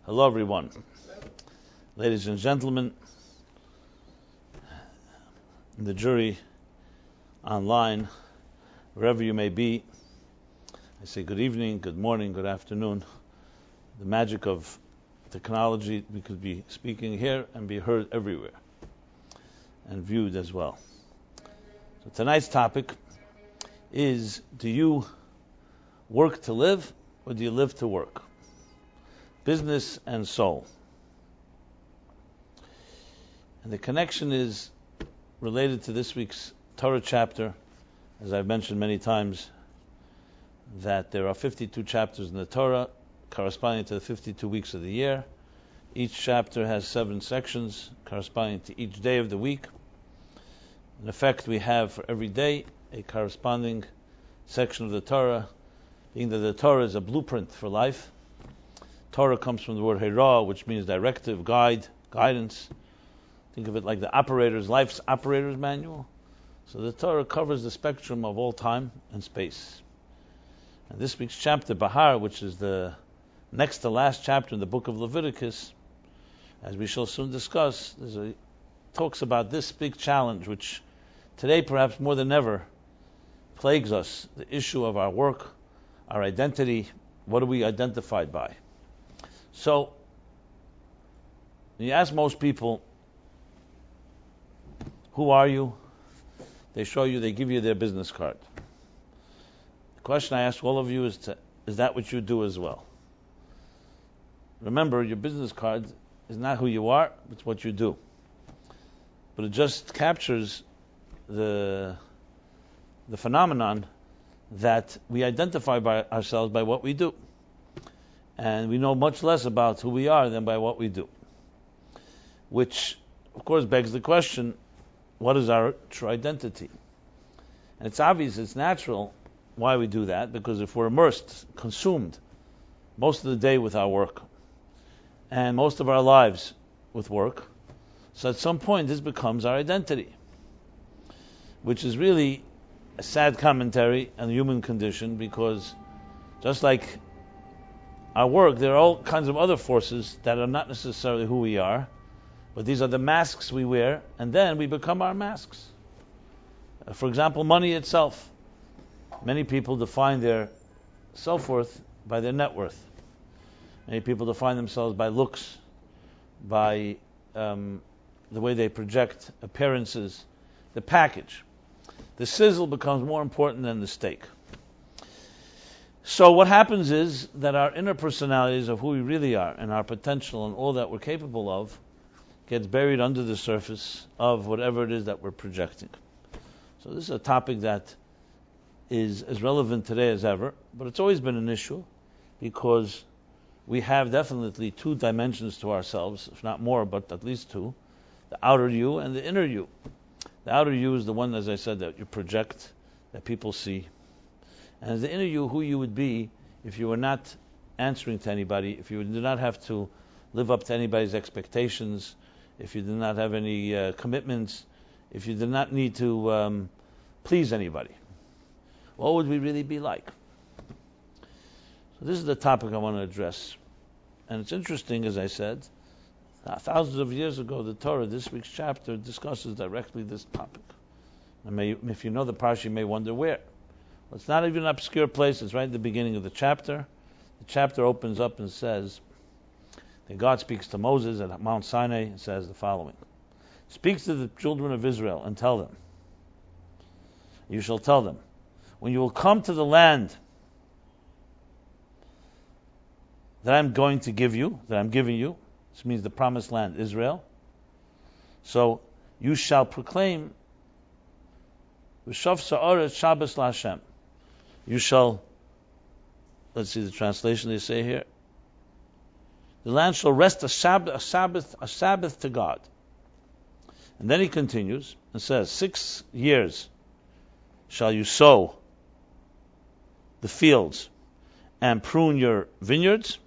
Hello everyone. Ladies and gentlemen, the jury, online, wherever you may be, I say good evening, good morning, good afternoon. The magic of technology, we could be speaking here and be heard everywhere and viewed as well. So tonight's topic is, do you work to live or do you live to work? Business and soul. And the connection is related to this week's Torah chapter. As I've mentioned many times, that there are 52 chapters in the Torah corresponding to the 52 weeks of the year. Each chapter has 7 sections corresponding to each day of the week. In effect, we have for every day a corresponding section of the Torah, being that the Torah is a blueprint for life. Torah comes from the word Hera, which means directive, guide, guidance. Think of it like life's operator's manual. So the Torah covers the spectrum of all time and space. And this week's chapter, Bahar, which is the next to last chapter in the book of Leviticus, as we shall soon discuss, talks about this big challenge, which today perhaps more than ever plagues us, the issue of our work, our identity, what are we identified by? So, when you ask most people, who are you? They give you their business card. The question I ask all of you is that what you do as well? Remember, your business card is not who you are, it's what you do. But it just captures the phenomenon that we identify ourselves by what we do. And we know much less about who we are than by what we do. Which, of course, begs the question, what is our true identity? And it's obvious, it's natural why we do that, because if we're immersed, consumed, most of the day with our work, and most of our lives with work, so at some point this becomes our identity, which is really a sad commentary on the human condition, because just like our work, there are all kinds of other forces that are not necessarily who we are, but these are the masks we wear, and then we become our masks. For example, money itself. Many people define their self-worth by their net worth. Many people define themselves by looks, by the way they project appearances, the package. The sizzle becomes more important than the steak. So what happens is that our inner personalities of who we really are and our potential and all that we're capable of gets buried under the surface of whatever it is that we're projecting. So this is a topic that is as relevant today as ever, but it's always been an issue because we have definitely 2 dimensions to ourselves, if not more, but at least 2, the outer you and the inner you. The outer you is the one, as I said, that you project, that people see. And the inner you, who you would be if you were not answering to anybody, if you did not have to live up to anybody's expectations, if you did not have any commitments, if you did not need to please anybody. What would we really be like? So this is the topic I want to address. And it's interesting, as I said, thousands of years ago, the Torah, this week's chapter, discusses directly this topic. And if you know the parsha, you may wonder where. Well, it's not even an obscure place. It's right at the beginning of the chapter. The chapter opens up and says that God speaks to Moses at Mount Sinai and says the following. Speak to the children of Israel and tell them. You shall tell them, when you will come to the land that I'm going to give you, that I'm giving you, this means the promised land, Israel. So you shall proclaim V'shav Sa'aret Shabbos LaHashem. You shall, let's see the translation they say here. The land shall rest a Sabbath to God. And then he continues and says, 6 years shall you sow the fields and prune your vineyards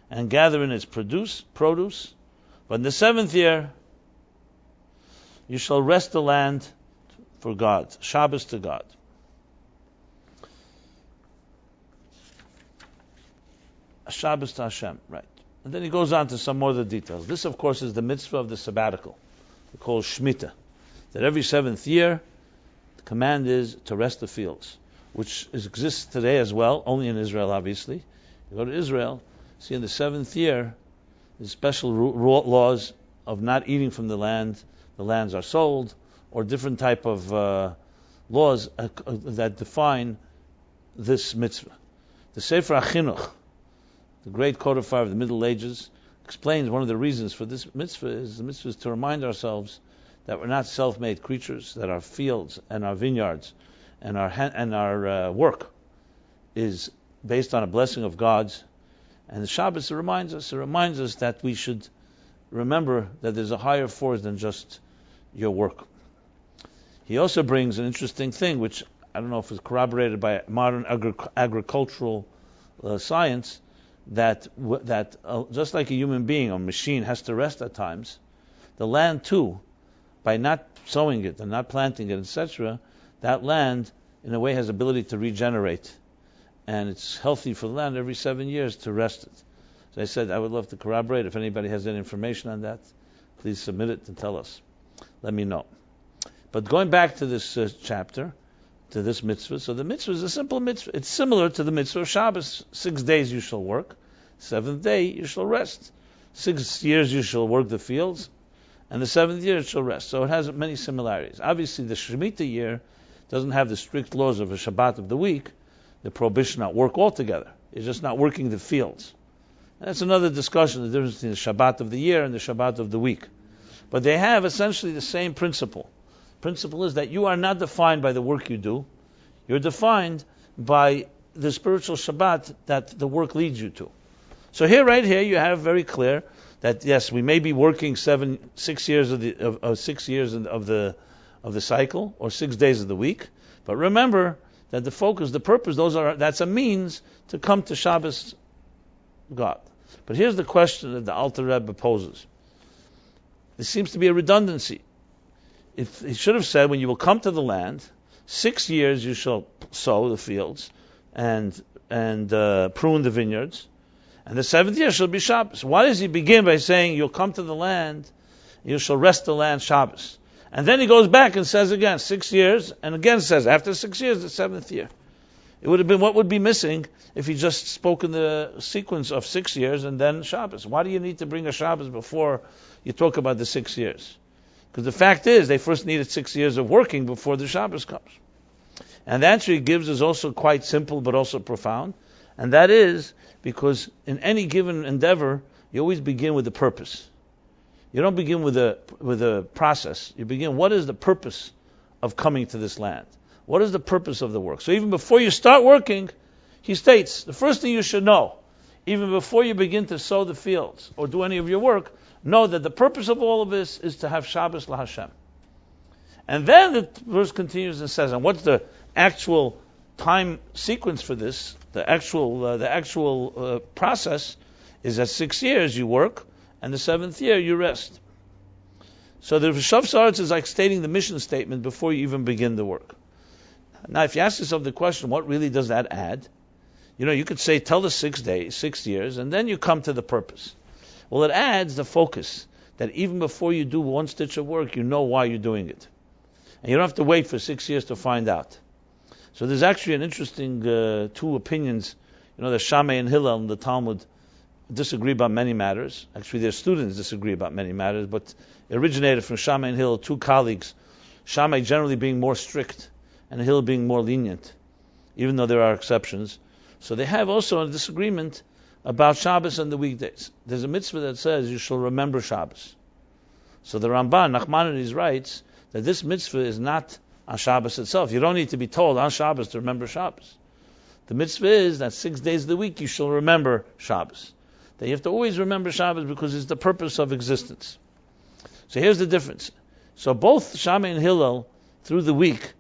and gather in its produce. But in the 7th year you shall rest the land for God, Shabbos to God. Shabbos to Hashem, right. And then he goes on to some more of the details. This, of course, is the mitzvah of the sabbatical. We call it Shemitah. That every 7th year, the command is to rest the fields, which exists today as well, only in Israel, obviously. You go to Israel, see in the 7th year, there's special laws of not eating from the land. The lands are sold, or different type of laws that define this mitzvah. The Sefer HaChinuch, the great codifier of the Middle Ages, explains one of the reasons for this mitzvah is to remind ourselves that we're not self-made creatures, that our fields and our vineyards and our work is based on a blessing of God's. And the Shabbos reminds us that we should remember that there's a higher force than just your work. He also brings an interesting thing, which I don't know if it's corroborated by modern agricultural science, that just like a human being or machine has to rest at times, the land too, by not sowing it and not planting it, etc., that land in a way has ability to regenerate, and it's healthy for the land every 7 years to rest it. As I said, I would love to corroborate. If anybody has any information on that, please submit it and tell us. Let me know. But going back to this chapter, to this mitzvah, so the mitzvah is a simple mitzvah. It's similar to the mitzvah of Shabbos. 6 days you shall work, 7th day you shall rest. 6 years you shall work the fields, and the 7th year it shall rest. So it has many similarities. Obviously, the Shemitah year doesn't have the strict laws of a Shabbat of the week, the prohibition not work altogether. It's just not working the fields. And that's another discussion, the difference between the Shabbat of the year and the Shabbat of the week. But they have essentially the same principle. Principle is that you are not defined by the work you do. You're defined by the spiritual Shabbat that the work leads you to. So right here, you have very clear that yes, we may be working 6 years of the cycle, or 6 days of the week. But remember that the focus, the purpose, that's a means to come to Shabbos God. But here's the question that the Alter Rebbe poses. There seems to be a redundancy. If he should have said, when you will come to the land, 6 years you shall sow the fields and prune the vineyards, and the 7th year shall be Shabbos. Why does he begin by saying, you'll come to the land, you shall rest the land Shabbos? And then he goes back and says again, 6 years, and again says, after 6 years, the 7th year. It would have been what would be missing if he just spoke in the sequence of 6 years and then Shabbos. Why do you need to bring a Shabbos before you talk about the 6 years? Because the fact is, they first needed 6 years of working before the Shabbos comes. And the answer he gives is also quite simple but also profound. And that is because in any given endeavor, you always begin with the purpose. You don't begin with a process. You begin, what is the purpose of coming to this land? What is the purpose of the work? So even before you start working, he states, the first thing you should know, even before you begin to sow the fields or do any of your work, know that the purpose of all of this is to have Shabbos LaHashem. And then the verse continues and says, and what's the actual time sequence for this? The actual process is that 6 years you work, and the 7th year you rest. So the Rishav Saaretz is like stating the mission statement before you even begin the work. Now, if you ask yourself the question, what really does that add? You could say, tell the 6 days, 6 years, and then you come to the purpose. Well, it adds the focus that even before you do one stitch of work, you know why you're doing it. And you don't have to wait for 6 years to find out. So there's actually an interesting two opinions. The Shammai and Hillel in the Talmud disagree about many matters. Actually, their students disagree about many matters, but it originated from Shammai and Hillel, two colleagues. Shammai generally being more strict, and Hillel being more lenient, even though there are exceptions. So they have also a disagreement about Shabbos and the weekdays. There's a mitzvah that says you shall remember Shabbos. So the Ramban, Nachmanides, writes that this mitzvah is not on Shabbos itself. You don't need to be told on Shabbos to remember Shabbos. The mitzvah is that 6 days of the week you shall remember Shabbos. That you have to always remember Shabbos because it's the purpose of existence. So here's the difference. So both Shammai and Hillel, through the week,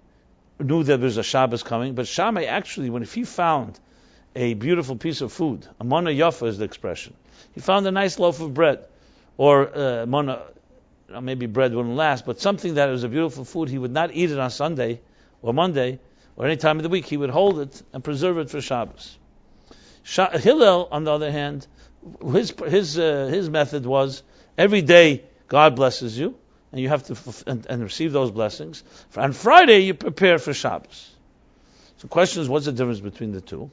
knew that there was a Shabbos coming, but Shammai actually, if he found a beautiful piece of food, a Mona Yafa is the expression, he found a nice loaf of bread, or Mona, maybe bread wouldn't last, but something that was a beautiful food, he would not eat it on Sunday or Monday or any time of the week. He would hold it and preserve it for Shabbos. Hillel, on the other hand, his method was every day God blesses you, and you have to and receive those blessings. On Friday, you prepare for Shabbos. So the question is, what's the difference between the two?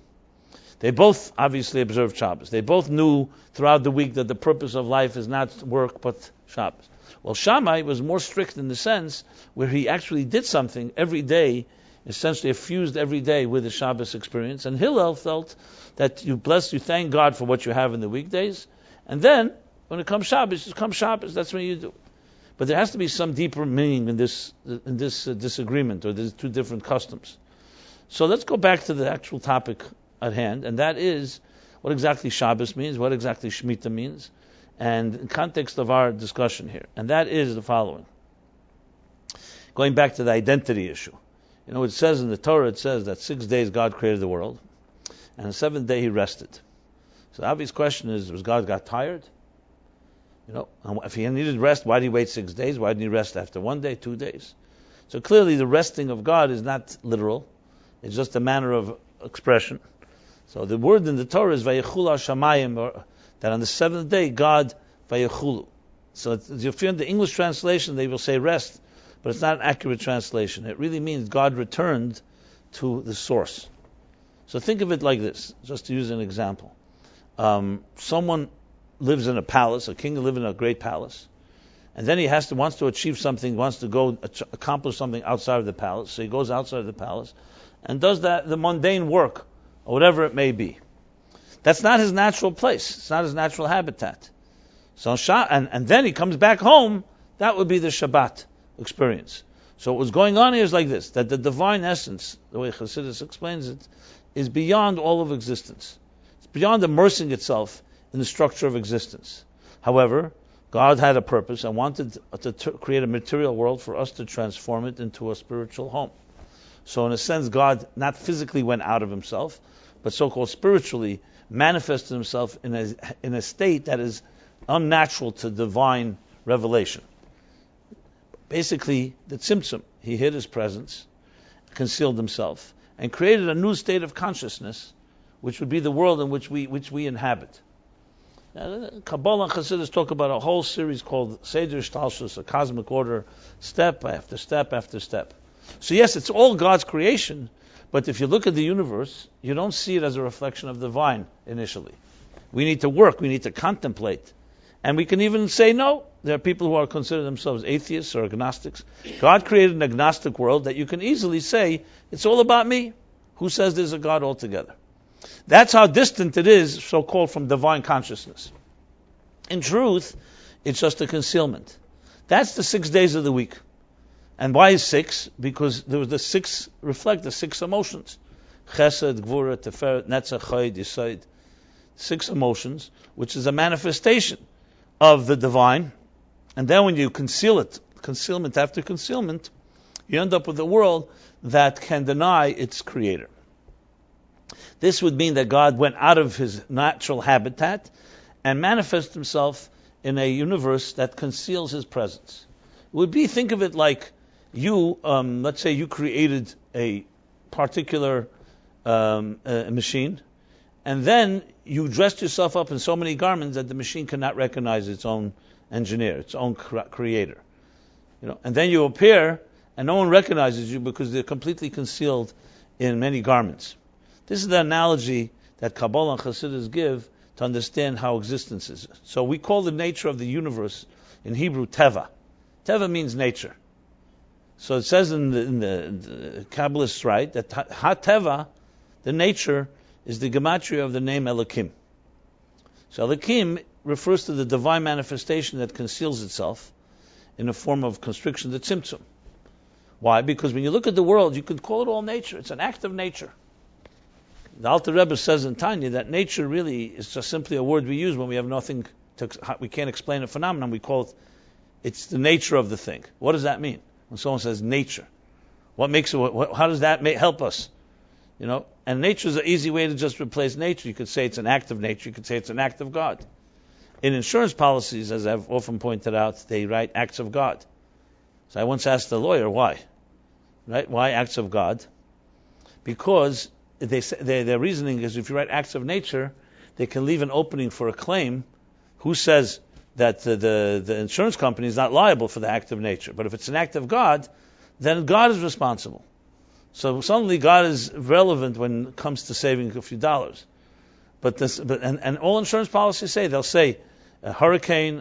They both obviously observed Shabbos. They both knew throughout the week that the purpose of life is not work but Shabbos. Well, Shammai was more strict in the sense where he actually did something every day, essentially fused every day with the Shabbos experience. And Hillel felt that you thank God for what you have in the weekdays, and then when it comes Shabbos, that's when you do. But there has to be some deeper meaning in this disagreement, or these two different customs. So let's go back to the actual topic at hand, and that is what exactly Shabbos means, what exactly Shemitah means, and in context of our discussion here. And that is the following. Going back to the identity issue. It says in the Torah, it says that 6 days God created the world, and the seventh day He rested. So the obvious question is, was God got tired? And if He needed rest, why did He wait 6 days? Why didn't He rest after 1 day, 2 days? So clearly the resting of God is not literal. It's just a manner of expression. So the word in the Torah is Vayechulu Hashamayim, or that on the seventh day God Vayechulu. So if you're in the English translation, they will say rest, but it's not an accurate translation. It really means God returned to the source. So think of it like this, just to use an example. Someone lives in a palace, a king lives in a great palace, and then he wants to achieve something, wants to go accomplish something outside of the palace. So he goes outside of the palace and does the mundane work, or whatever it may be. That's not his natural place. It's not his natural habitat. So and then he comes back home. That would be the Shabbat experience. So what was going on here is like this, that the divine essence, the way Chassidus explains it, is beyond all of existence. It's beyond immersing itself in the structure of existence. However, God had a purpose and wanted to create a material world for us to transform it into a spiritual home. So in a sense, God not physically went out of Himself, but so-called spiritually manifested Himself in a state that is unnatural to divine revelation. Basically, the Tzimtzum, He hid His presence, concealed Himself, and created a new state of consciousness, which would be the world in which we inhabit. Kabbalah and Chassidus talk about a whole series called Seder Shtalshus, a cosmic order, step after step after step. So yes, it's all God's creation, but if you look at the universe, you don't see it as a reflection of the divine initially. We need to work, we need to contemplate. And we can even say no. There are people who are consider themselves atheists or agnostics. God created an agnostic world that you can easily say, it's all about me. Who says there's a God altogether? That's how distant it is, so-called, from divine consciousness. In truth, it's just a concealment. That's the 6 days of the week. And why is 6? Because there was reflect the 6 emotions. Chesed, Gvura, Teferet, Netzach, Chayid, Yesod. 6 emotions, which is a manifestation of the divine. And then when you conceal it, concealment after concealment, you end up with a world that can deny its creator. This would mean that God went out of His natural habitat and manifested Himself in a universe that conceals His presence. It would be, think of it like you, let's say you created a particular machine, and then you dressed yourself up in so many garments that the machine cannot recognize its own engineer, its own creator. And then you appear, and no one recognizes you because they're completely concealed in many garments. This is the analogy that Kabbalah and Chassidus give to understand how existence is. So we call the nature of the universe in Hebrew Teva. Teva means nature. So it says in the Kabbalists, right, that Ha-Teva, the nature, is the gematria of the name Elokim. So Elokim refers to the divine manifestation that conceals itself in a form of constriction, the Tzimtzum. Why? Because when you look at the world, you could call it all nature. It's an act of nature. The Alter Rebbe says in Tanya that nature really is just simply a word we use when we have nothing we can't explain a phenomenon. We call it's the nature of the thing. What does that mean? When someone says nature, what makes it? How does that help us? And nature is an easy way to just replace nature. You could say it's an act of nature. You could say it's an act of God. In insurance policies, as I've often pointed out, they write acts of God. So I once asked the lawyer why. Right? Why acts of God? Because their reasoning is if you write acts of nature, they can leave an opening for a claim. Who says that the insurance company is not liable for the act of nature? But if it's an act of God, then God is responsible. So suddenly God is relevant when it comes to saving a few dollars. But all insurance policies they'll say a hurricane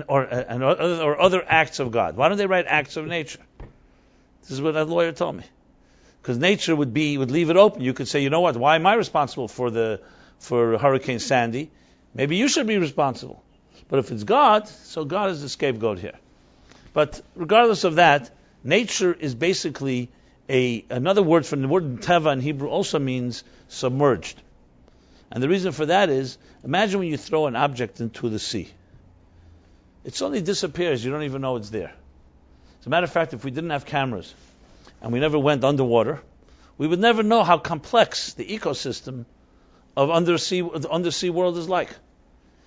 or other acts of God. Why don't they write acts of nature? This is what a lawyer told me. Because nature would leave it open. You could say, you know what? Why am I responsible for Hurricane Sandy? Maybe you should be responsible. But if it's God, so God is the scapegoat here. But regardless of that, nature is basically another word from the word teva in Hebrew also means submerged. And the reason for that is, imagine when you throw an object into the sea. It suddenly disappears. You don't even know it's there. As a matter of fact, if we didn't have cameras and we never went underwater, we would never know how complex the ecosystem of the undersea world is like.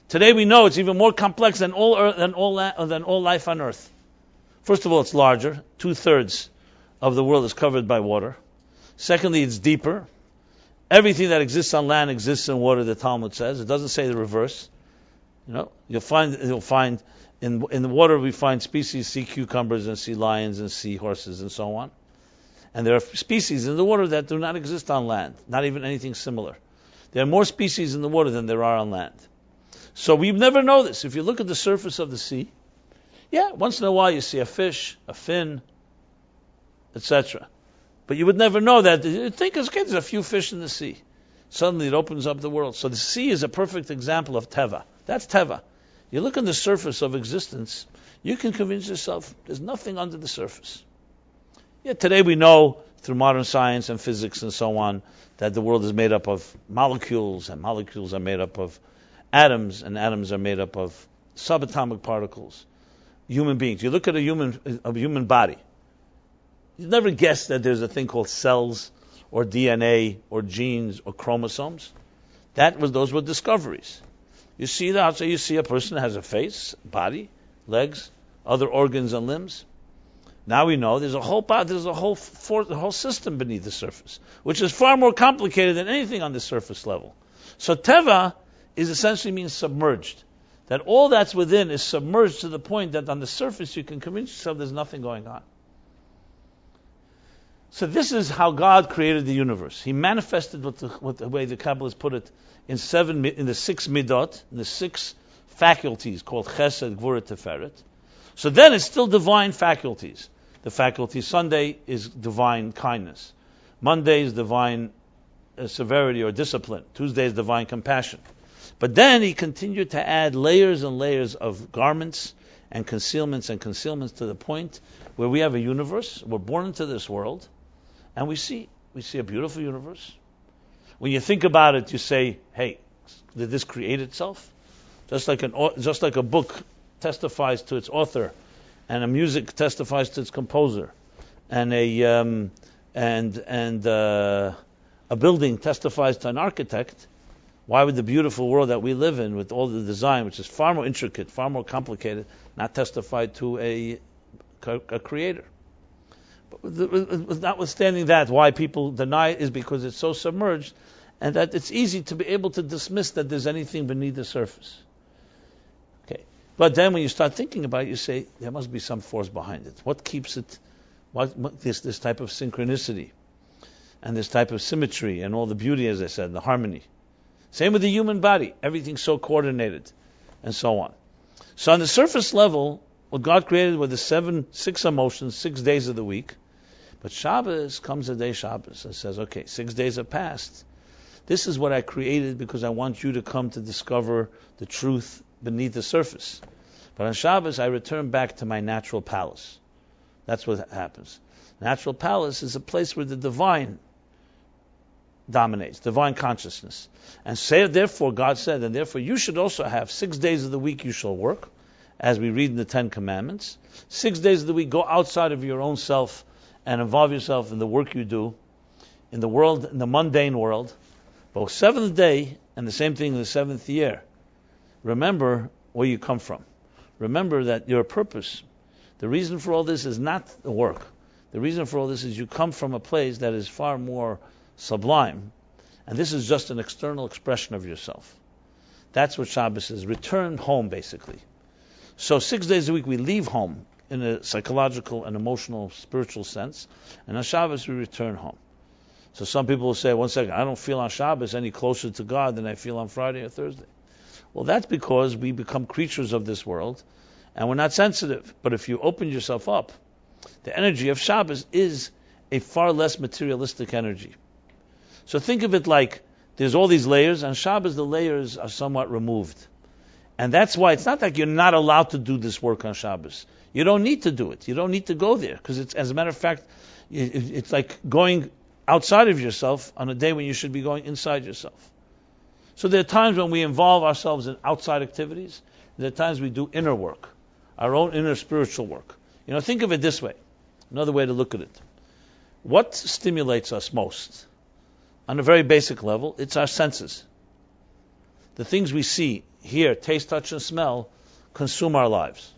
Today we know it's even more complex than all life on Earth. First of all, it's larger. 2/3 of the world is covered by water. Secondly, it's deeper. Everything that exists on land exists in water, the Talmud says. It doesn't say the reverse. You'll find in the water we find species, sea cucumbers and sea lions and sea horses and so on. And there are species in the water that do not exist on land, not even anything similar. There are more species in the water than there are on land. So we never know this. If you look at the surface of the sea, once in a while you see a fish, a fin, etc. But you would never know that. You'd think, okay, there's a few fish in the sea. Suddenly it opens up the world. So the sea is a perfect example of teva. That's teva. You look on the surface of existence, you can convince yourself there's nothing under the surface. Today we know through modern science and physics and so on that the world is made up of molecules, and molecules are made up of atoms, and atoms are made up of subatomic particles. Human beings. You look at a human body. You never guess that there's a thing called cells or DNA or genes or chromosomes. Those were discoveries. You see that, so you see a person has a face, body, legs, other organs and limbs. Now we know there's a whole system beneath the surface, which is far more complicated than anything on the surface level. So teva essentially means submerged. That all that's within is submerged to the point that on the surface you can convince yourself there's nothing going on. So this is how God created the universe. He manifested what the way the Kabbalists put it in the 6 midot, in the 6 faculties called Chesed, Gvura, Tiferet. So then it's still divine faculties. The faculty Sunday is divine kindness. Monday is divine severity or discipline. Tuesday is divine compassion. But then he continued to add layers and layers of garments and concealments to the point where we have a universe. We're born into this world. And we see a beautiful universe. When you think about it, you say, "Hey, did this create itself?" Just like a book testifies to its author, and a music testifies to its composer, and a building testifies to an architect. Why would the beautiful world that we live in, with all the design, which is far more intricate, far more complicated, not testify to a creator? Notwithstanding that, why people deny it is because it's so submerged, and that it's easy to be able to dismiss that there's anything beneath the surface. Okay, but then when you start thinking about it, you say there must be some force behind it. What keeps it? This type of synchronicity, and this type of symmetry, and all the beauty, as I said, the harmony. Same with the human body; everything's so coordinated, and so on. So on the surface level, what God created were the 6 emotions, 6 days of the week. But Shabbos comes a day Shabbos and says, okay, 6 days have passed. This is what I created because I want you to come to discover the truth beneath the surface. But on Shabbos, I return back to my natural palace. That's what happens. Natural palace is a place where the divine dominates, divine consciousness. And therefore, God said, and therefore you should also have 6 days of the week you shall work, as we read in the 10 Commandments. 6 days of the week, go outside of your own self and involve yourself in the work you do, in the world, in the mundane world. But 7th day, and the same thing in the 7th year, remember where you come from. Remember that your purpose, the reason for all this is not the work. The reason for all this is you come from a place that is far more sublime, And this is just an external expression of yourself. That's what Shabbos is. Return home, basically. So 6 days a week we leave home in a psychological and emotional, spiritual sense. And on Shabbos we return home. So some people will say, one second, I don't feel on Shabbos any closer to God than I feel on Friday or Thursday. Well, that's because we become creatures of this world and we're not sensitive. But if you open yourself up, the energy of Shabbos is a far less materialistic energy. So think of it like there's all these layers. On Shabbos, the layers are somewhat removed. And that's why it's not like you're not allowed to do this work on Shabbos. You don't need to do it. You don't need to go there. Because it's, as a matter of fact, it's like going outside of yourself on a day when you should be going inside yourself. So there are times when we involve ourselves in outside activities. There are times we do inner work, our own inner spiritual work. Think of it this way. Another way to look at it. What stimulates us most? On a very basic level, it's our senses. The things we see, hear, taste, touch, and smell consume our lives.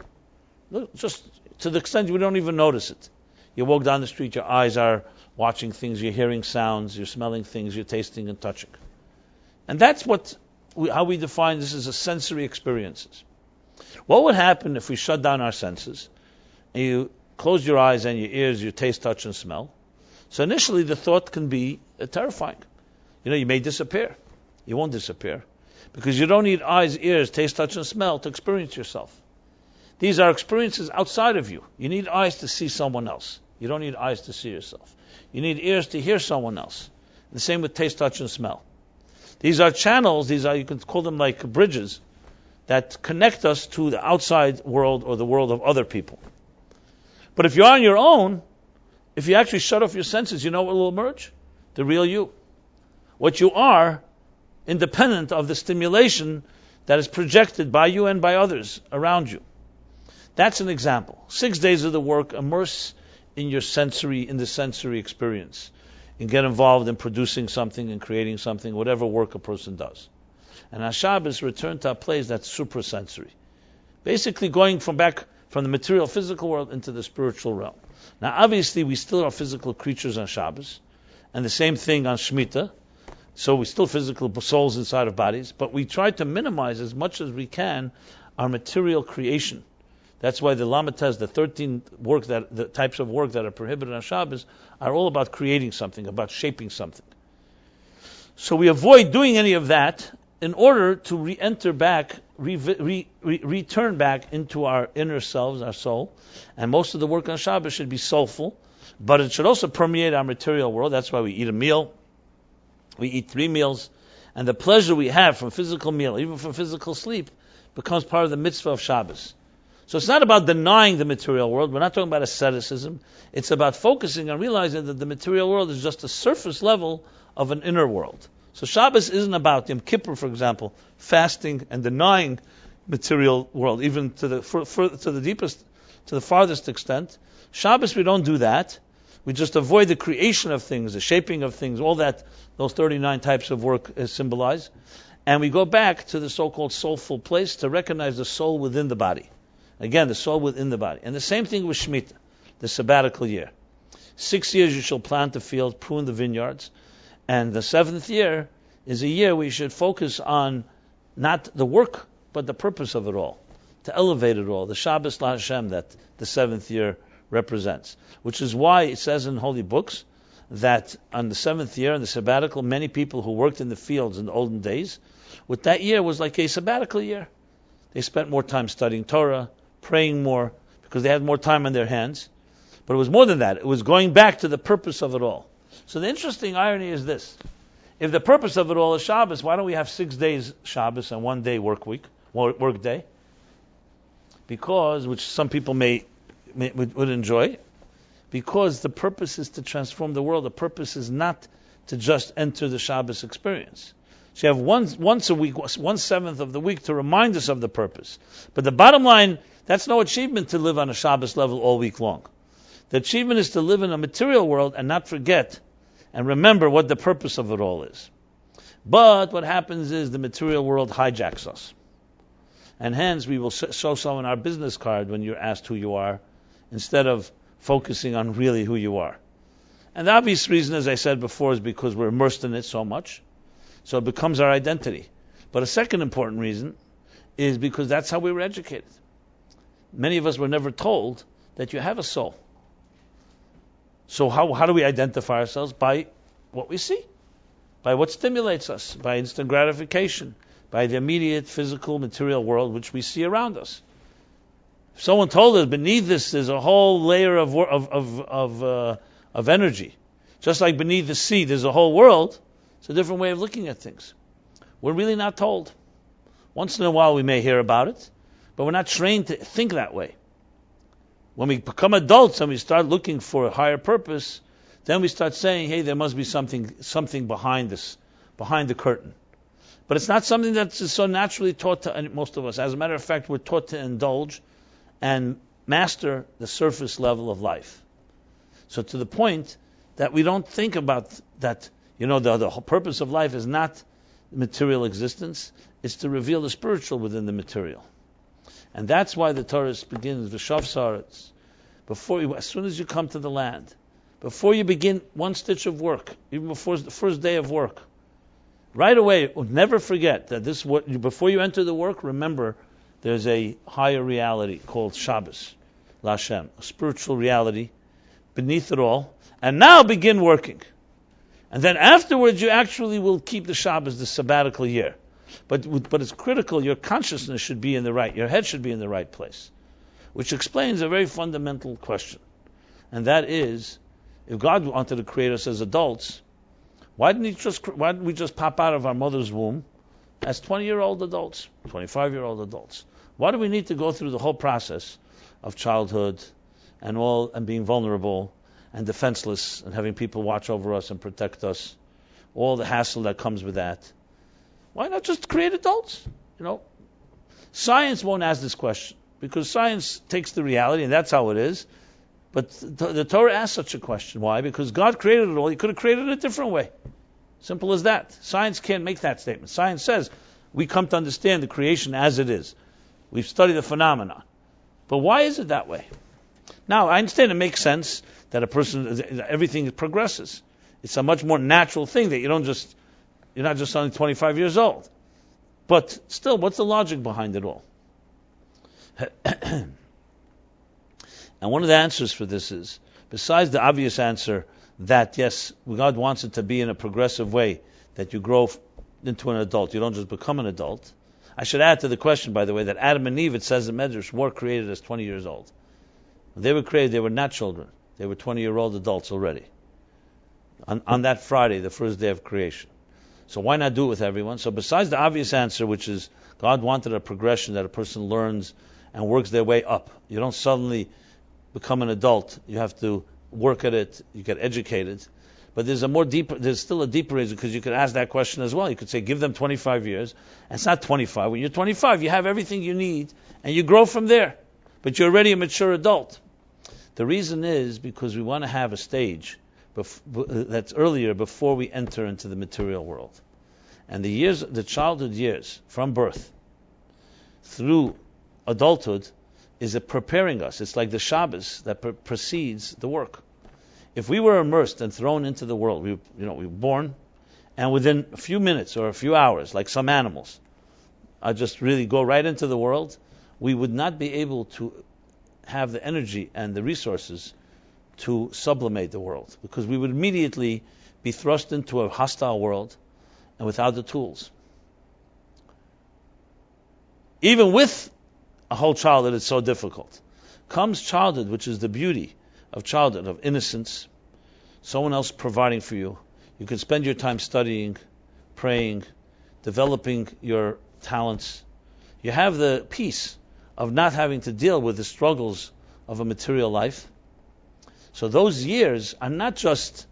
Just to the extent we don't even notice it. You walk down the street, your eyes are watching things, you're hearing sounds, you're smelling things, you're tasting and touching. And that's how we define this as a sensory experiences. What would happen if we shut down our senses and you close your eyes and your ears, your taste, touch, and smell? So initially the thought can be terrifying. You may disappear. You won't disappear. Because you don't need eyes, ears, taste, touch, and smell to experience yourself. These are experiences outside of you. You need eyes to see someone else. You don't need eyes to see yourself. You need ears to hear someone else. The same with taste, touch, and smell. These are channels, you can call them like bridges, that connect us to the outside world or the world of other people. But if you're on your own, if you actually shut off your senses, you know what will emerge? The real you. What you are, independent of the stimulation that is projected by you and by others around you. That's an example. 6 days of the work, immerse in the sensory experience, and get involved in producing something and creating something, whatever work a person does. And on Shabbos, return to a place that's suprasensory. Basically going from the material physical world into the spiritual realm. Now obviously we still are physical creatures on Shabbos, and the same thing on Shemitah. So we're still physical souls inside of bodies, but we try to minimize as much as we can our material creation. That's why the Lamates, the 13 the types of work that are prohibited on Shabbos, are all about creating something, about shaping something. So we avoid doing any of that in order to return back into our inner selves, our soul. And most of the work on Shabbos should be soulful, but it should also permeate our material world. That's why we eat a meal. We eat 3 meals. And the pleasure we have from physical meal, even from physical sleep, becomes part of the mitzvah of Shabbos. So it's not about denying the material world. We're not talking about asceticism. It's about focusing on realizing that the material world is just a surface level of an inner world. So Shabbos isn't about Yom Kippur, for example, fasting and denying material world, even to the farthest extent. Shabbos, we don't do that. We just avoid the creation of things, the shaping of things, all that those 39 types of work symbolize. And we go back to the so-called soulful place to recognize the soul within the body. Again, the soul within the body. And the same thing with Shemitah, the sabbatical year. 6 years you shall plant the field, prune the vineyards. And the 7th year is a year we should focus on not the work, but the purpose of it all. To elevate it all. The Shabbos La Hashem that the 7th year represents. Which is why it says in holy books that on the 7th year, in the sabbatical, many people who worked in the fields in the olden days, with that year was like a sabbatical year. They spent more time studying Torah, praying more, because they had more time on their hands. But it was more than that. It was going back to the purpose of it all. So the interesting irony is this. If the purpose of it all is Shabbos, why don't we have 6 days Shabbos and 1 day work day? Because, which some people would enjoy, because the purpose is to transform the world. The purpose is not to just enter the Shabbos experience. So you have once a week, 1/7 of the week to remind us of the purpose. But the bottom line, that's no achievement to live on a Shabbos level all week long. The achievement is to live in a material world and not forget and remember what the purpose of it all is. But what happens is the material world hijacks us. And hence we will show someone our business card when you're asked who you are, instead of focusing on really who you are. And the obvious reason, as I said before, is because we're immersed in it so much. So it becomes our identity. But a second important reason is because that's how we were educated. Many of us were never told that you have a soul. So how do we identify ourselves? By what we see, by what stimulates us, by instant gratification, by the immediate physical, material world which we see around us. If someone told us beneath this there's a whole layer of energy, just like beneath the sea there's a whole world, it's a different way of looking at things. We're really not told. Once in a while we may hear about it, but we're not trained to think that way. When we become adults and we start looking for a higher purpose, then we start saying, hey, there must be something behind this, behind the curtain. But it's not something that's so naturally taught to most of us. As a matter of fact, we're taught to indulge and master the surface level of life. So to the point that we don't think about that, the whole purpose of life is not material existence, it's to reveal the spiritual within the material. And that's why the Torah begins, V'shav Saaretz, as soon as you come to the land, before you begin one stitch of work, even before the first day of work, right away, never forget that before you enter the work, remember there's a higher reality called Shabbos, L'Hashem, a spiritual reality beneath it all, and now begin working. And then afterwards you actually will keep the Shabbos, the sabbatical year. But it's critical, your consciousness should be your head should be in the right place. Which explains a very fundamental question. And that is, if God wanted to create us as adults, why didn't we just pop out of our mother's womb as 20-year-old adults, 25-year-old adults? Why do we need to go through the whole process of childhood and being vulnerable and defenseless and having people watch over us and protect us, all the hassle that comes with that? Why not just create adults? Science won't ask this question because science takes the reality and that's how it is. But the Torah asks such a question. Why? Because God created it all. He could have created it a different way. Simple as that. Science can't make that statement. Science says we come to understand the creation as it is. We've studied the phenomenon. But why is it that way? Now, I understand it makes sense that everything progresses. It's a much more natural thing that you're not just only 25 years old. But still, what's the logic behind it all? And one of the answers for this is, besides the obvious answer that, yes, God wants it to be in a progressive way, that you grow into an adult, you don't just become an adult. I should add to the question, by the way, that Adam and Eve, it says in Medrash, were created as 20 years old. When they were created, they were not children. They were 20-year-old adults already. On that Friday, the first day of creation. So why not do it with everyone? So besides the obvious answer, which is God wanted a progression that a person learns and works their way up. You don't suddenly become an adult. You have to work at it. You get educated. But there's still a deeper reason, because you could ask that question as well. You could say, give them 25 years. And it's not 25. When you're 25, you have everything you need, and you grow from there. But you're already a mature adult. The reason is because we want to have a stage that's earlier before we enter into the material world. And the childhood years, from birth through adulthood, is preparing us. It's like the Shabbos that precedes the work. If we were immersed and thrown into the world, we were born, and within a few minutes or a few hours, like some animals, just really go right into the world, we would not be able to have the energy and the resources to sublimate the world, because we would immediately be thrust into a hostile world and without the tools. Even with a whole childhood, it's so difficult. Comes childhood, which is the beauty of childhood, of innocence, someone else providing for you. You can spend your time studying, praying, developing your talents. You have the peace of not having to deal with the struggles of a material life. So those years are not just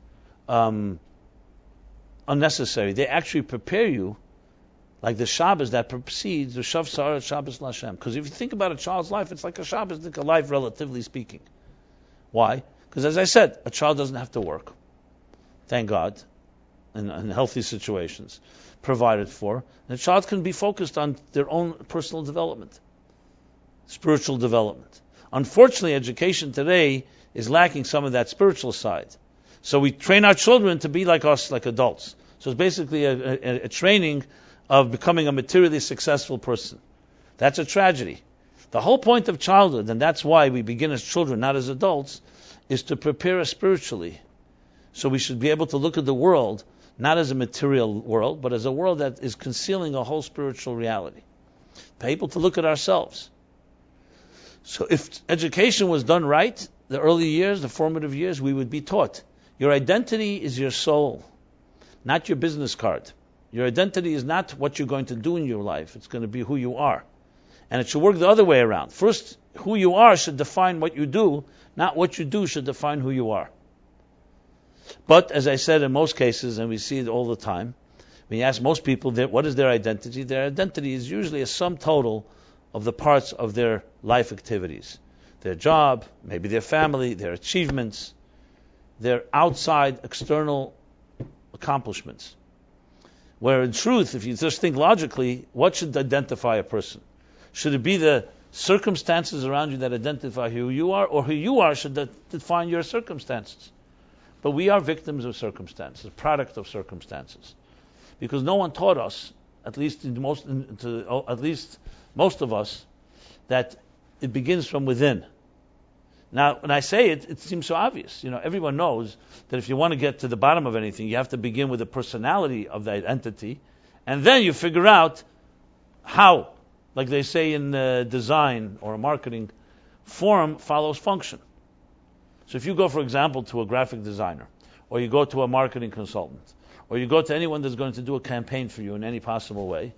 unnecessary. They actually prepare you, like the Shabbos that precedes the Shav Saaretz Shabbos L'Hashem. Because if you think about a child's life, it's like a Shabbos, like a life, relatively speaking. Why? Because as I said, a child doesn't have to work. Thank God. In healthy situations. Provided for. And a child can be focused on their own personal development. Spiritual development. Unfortunately, education today is lacking some of that spiritual side. So we train our children to be like us, like adults. So it's basically a training of becoming a materially successful person. That's a tragedy. The whole point of childhood, and that's why we begin as children, not as adults, is to prepare us spiritually. So we should be able to look at the world not as a material world, but as a world that is concealing a whole spiritual reality. Be able to look at ourselves. So if education was done right, the early years, the formative years, we would be taught. Your identity is your soul, not your business card. Your identity is not what you're going to do in your life. It's going to be who you are. And it should work the other way around. First, who you are should define what you do, not what you do should define who you are. But, as I said, in most cases, and we see it all the time, when you ask most people what is their identity is usually a sum total of the parts of their life activities. Their job, maybe their family, their achievements, their outside, external accomplishments. Where in truth, if you just think logically, what should identify a person? Should it be the circumstances around you that identify who you are, or who you are should define your circumstances? But we are victims of circumstances, product of circumstances, because no one taught us, at least most of us, that it begins from within. Now, when I say it, it seems so obvious. Everyone knows that if you want to get to the bottom of anything, you have to begin with the personality of that entity, and then you figure out how. Like they say in design or marketing, form follows function. So if you go, for example, to a graphic designer, or you go to a marketing consultant, or you go to anyone that's going to do a campaign for you in any possible way,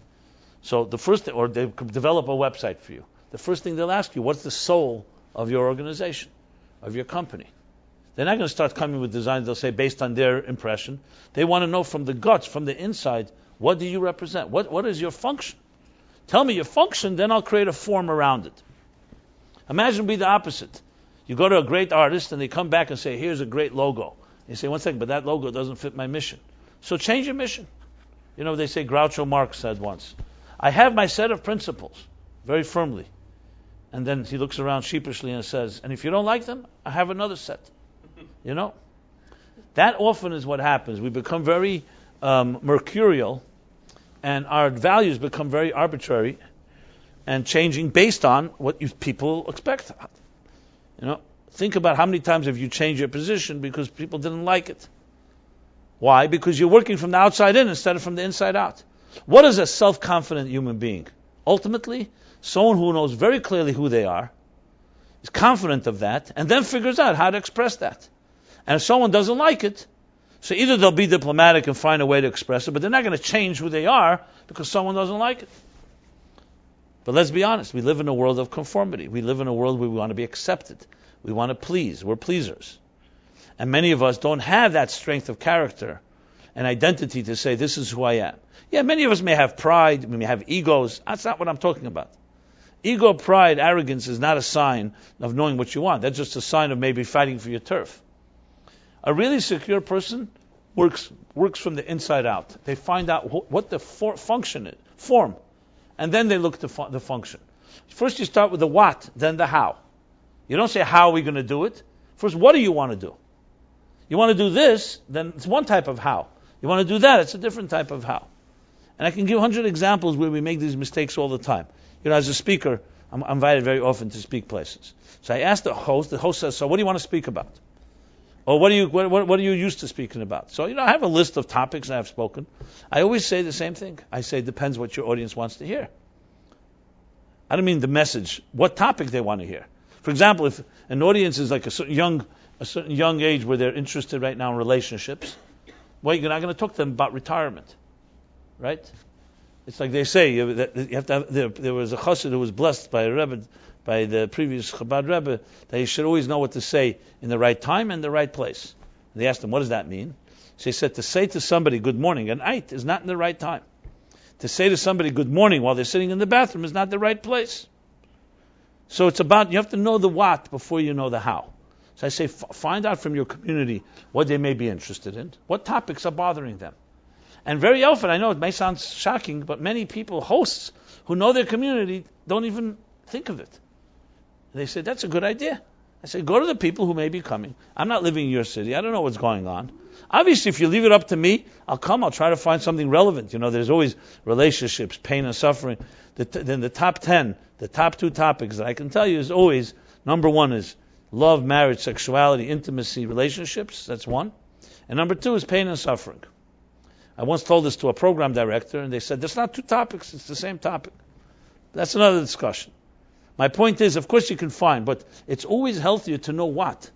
so or they develop a website for you, the first thing they'll ask you, what's the soul of your organization, of your company? They're not going to start coming with designs, they'll say, based on their impression. They want to know from the guts, from the inside, what do you represent? What is your function? Tell me your function, then I'll create a form around it. Imagine it'd be the opposite. You go to a great artist and they come back and say, here's a great logo. You say, one second, but that logo doesn't fit my mission. So change your mission. They say Groucho Marx said once, I have my set of principles, very firmly. And then he looks around sheepishly and says, and if you don't like them, I have another set. That often is what happens. We become very mercurial, and our values become very arbitrary and changing based on what people expect. Think about how many times have you changed your position because people didn't like it. Why? Because you're working from the outside in instead of from the inside out. What is a self-confident human being? Ultimately, someone who knows very clearly who they are, is confident of that, and then figures out how to express that. And if someone doesn't like it, so either they'll be diplomatic and find a way to express it, but they're not going to change who they are because someone doesn't like it. But let's be honest, we live in a world of conformity. We live in a world where we want to be accepted. We want to please. We're pleasers. And many of us don't have that strength of character and identity to say, this is who I am. Yeah, many of us may have pride, we may have egos. That's not what I'm talking about. Ego, pride, arrogance is not a sign of knowing what you want. That's just a sign of maybe fighting for your turf. A really secure person works from the inside out. They find out what the function is, form, and then they look to the function. First you start with the what, then the how. You don't say, how are we going to do it? First, what do you want to do? You want to do this, then it's one type of how. You want to do that, it's a different type of how. And I can give 100 examples where we make these mistakes all the time. As a speaker, I'm invited very often to speak places. So I ask the host says, so what do you want to speak about? Or what are you used to speaking about? So, I have a list of topics I've spoken. I always say the same thing. I say, it depends what your audience wants to hear. I don't mean the message, what topic they want to hear. For example, if an audience is like a certain young age where they're interested right now in relationships, well, you're not going to talk to them about retirement, right? It's like they say, that you have to have, there was a chassid who was blessed by a Rebbe, by the previous Chabad Rebbe, that he should always know what to say in the right time and the right place. And they asked him, what does that mean? So he said, to say to somebody good morning at night is not in the right time. To say to somebody good morning while they're sitting in the bathroom is not the right place. So it's about, you have to know the what before you know the how. So I say, find out from your community what they may be interested in, what topics are bothering them. And very often, I know it may sound shocking, but many people, hosts who know their community, don't even think of it. They say, that's a good idea. I say, go to the people who may be coming. I'm not living in your city. I don't know what's going on. Obviously, if you leave it up to me, I'll try to find something relevant. There's always relationships, pain and suffering. Then the top 10, the top 2 topics that I can tell you is always, number 1 is love, marriage, sexuality, intimacy, relationships. That's 1. And number 2 is pain and suffering. I once told this to a program director, and they said, there's not 2 topics, it's the same topic. That's another discussion. My point is, of course you can find, but it's always healthier to know what.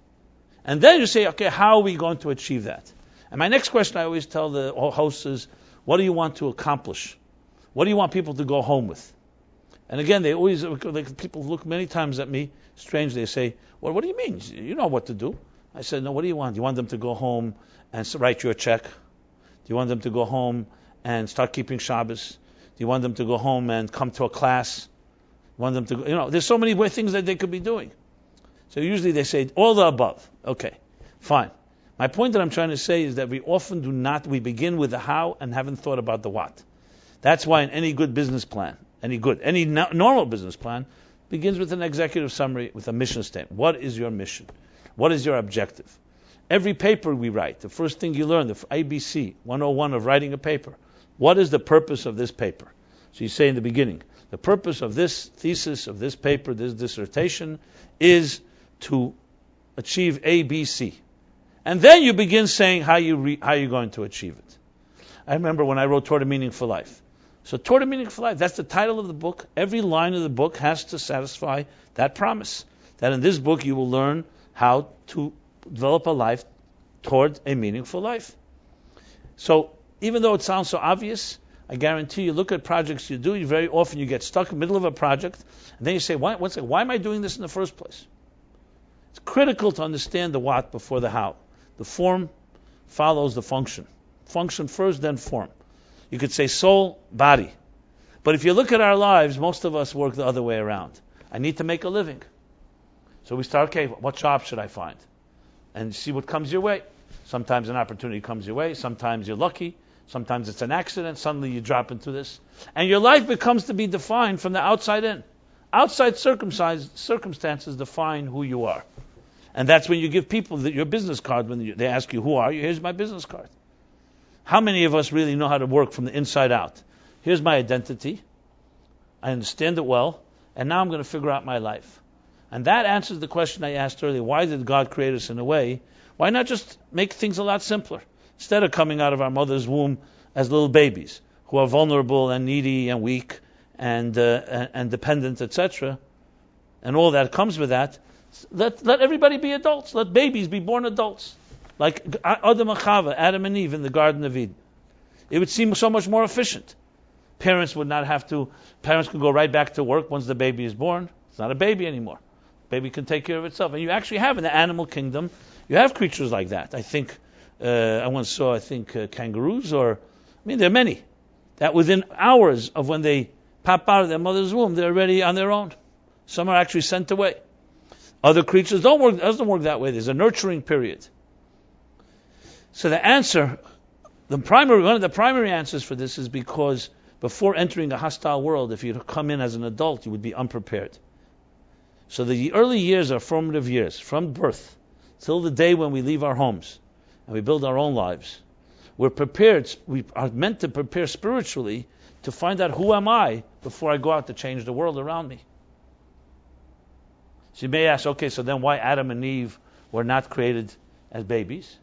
And then you say, okay, how are we going to achieve that? And my next question I always tell the hosts is, what do you want to accomplish? What do you want people to go home with? And again, people look many times at me strange. They say, well, what do you mean? You know what to do. I said, no, what do you want? Do you want them to go home and write you a check? Do you want them to go home and start keeping Shabbos? Do you want them to go home and come to a class? You want them to, there's so many things that they could be doing. So usually they say, all the above. Okay, fine. My point that I'm trying to say is that we often we begin with the how and haven't thought about the what. That's why in any good business plan, any normal business plan, begins with an executive summary, with a mission statement. What is your mission? What is your objective? Every paper we write, the first thing you learn, the ABC 101 of writing a paper. What is the purpose of this paper? So you say in the beginning, the purpose of this thesis, of this paper, this dissertation, is to achieve A, B, C. And then you begin saying how you're going to achieve it. I remember when I wrote Toward a Meaningful Life. So Toward a Meaningful Life, that's the title of the book. Every line of the book has to satisfy that promise. That in this book you will learn how to develop a life toward a meaningful life. So even though it sounds so obvious, I guarantee you, look at projects you do, very often you get stuck in the middle of a project, and then you say, why am I doing this in the first place? It's critical to understand the what before the how. The form follows the function. Function first, then form. You could say soul, body. But if you look at our lives, most of us work the other way around. I need to make a living. So we start, okay, what job should I find? And see what comes your way. Sometimes an opportunity comes your way. Sometimes you're lucky. Sometimes it's an accident. Suddenly you drop into this. And your life becomes to be defined from the outside in. Outside circumstances define who you are. And that's when you give people your business card. When they ask you, who are you? Here's my business card. How many of us really know how to work from the inside out? Here's my identity. I understand it well. And now I'm going to figure out my life. And that answers the question I asked earlier. Why did God create us in a way? Why not just make things a lot simpler? Instead of coming out of our mother's womb as little babies who are vulnerable and needy and weak and dependent, etc., and all that comes with that, let everybody be adults. Let babies be born adults. Like Adam and Chava, Adam and Eve in the Garden of Eden. It would seem so much more efficient. Parents could go right back to work once the baby is born. It's not a baby anymore. Baby can take care of itself. And you actually have in the animal kingdom, you have creatures like that. I think, I once saw, kangaroos, there are many, that within hours of when they pop out of their mother's womb, they're already on their own. Some are actually sent away. Other creatures doesn't work that way. There's a nurturing period. So the answer, one of the primary answers for this is because before entering a hostile world, if you come in as an adult, you would be unprepared. So the early years are formative years, from birth till the day when we leave our homes and we build our own lives. We are meant to prepare spiritually to find out who am I before I go out to change the world around me. So you may ask, okay, so then why Adam and Eve were not created as babies?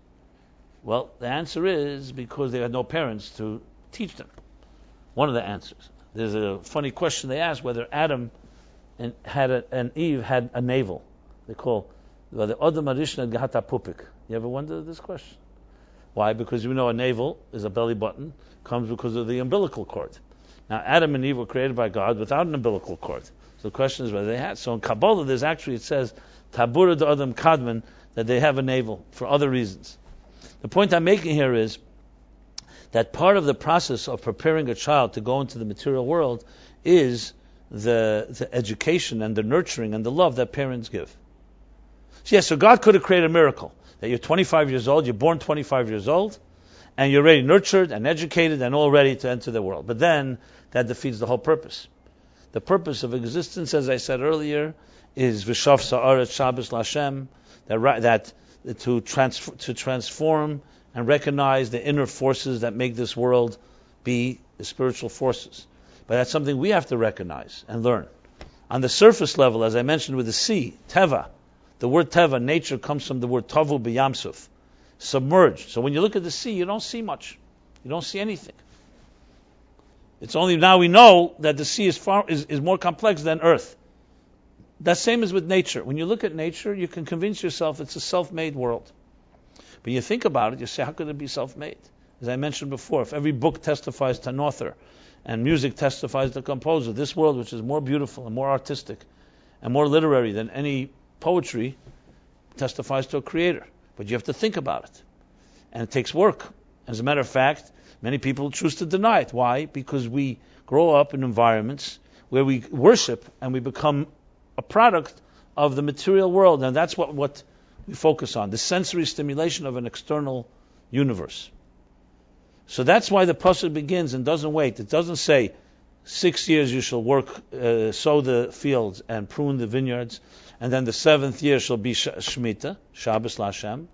Well, the answer is because they had no parents to teach them. One of the answers. There's a funny question they asked whether Adam and Eve had a navel. They call the Adam Arishna Gahata Pupik. You ever wondered this question? Why? Because you know a navel is a belly button, comes because of the umbilical cord. Now Adam and Eve were created by God without an umbilical cord. So the question is whether they had. So in Kabbalah it says Tabura de Adam Kadman, that they have a navel for other reasons. The point I'm making here is that part of the process of preparing a child to go into the material world is the education and the nurturing and the love that parents give. So God could have created a miracle. That you're 25 years old, you're born 25 years old, and you're already nurtured and educated and all ready to enter the world. But then, that defeats the whole purpose. The purpose of existence, as I said earlier, is V'shav Sa'aret Shabbos L'Hashem, that to transform and recognize the inner forces that make this world be the spiritual forces. But that's something we have to recognize and learn. On the surface level, as I mentioned with the sea, teva, the word teva, nature, comes from the word tavu b'yamsuf, submerged. So when you look at the sea, you don't see much. You don't see anything. It's only now we know that the sea is more complex than earth. That same is with nature. When you look at nature, you can convince yourself it's a self-made world. But you think about it, you say, how could it be self-made? As I mentioned before, if every book testifies to an author, and music testifies to a composer, this world, which is more beautiful and more artistic and more literary than any poetry, testifies to a creator. But you have to think about it. And it takes work. As a matter of fact, many people choose to deny it. Why? Because we grow up in environments where we worship and we become a product of the material world. And that's what we focus on, the sensory stimulation of an external universe. So that's why the pasuk begins and doesn't wait. It doesn't say, 6 years you shall work, sow the fields and prune the vineyards, and then the 7th year shall be Shemitah, Shabbos LaShem.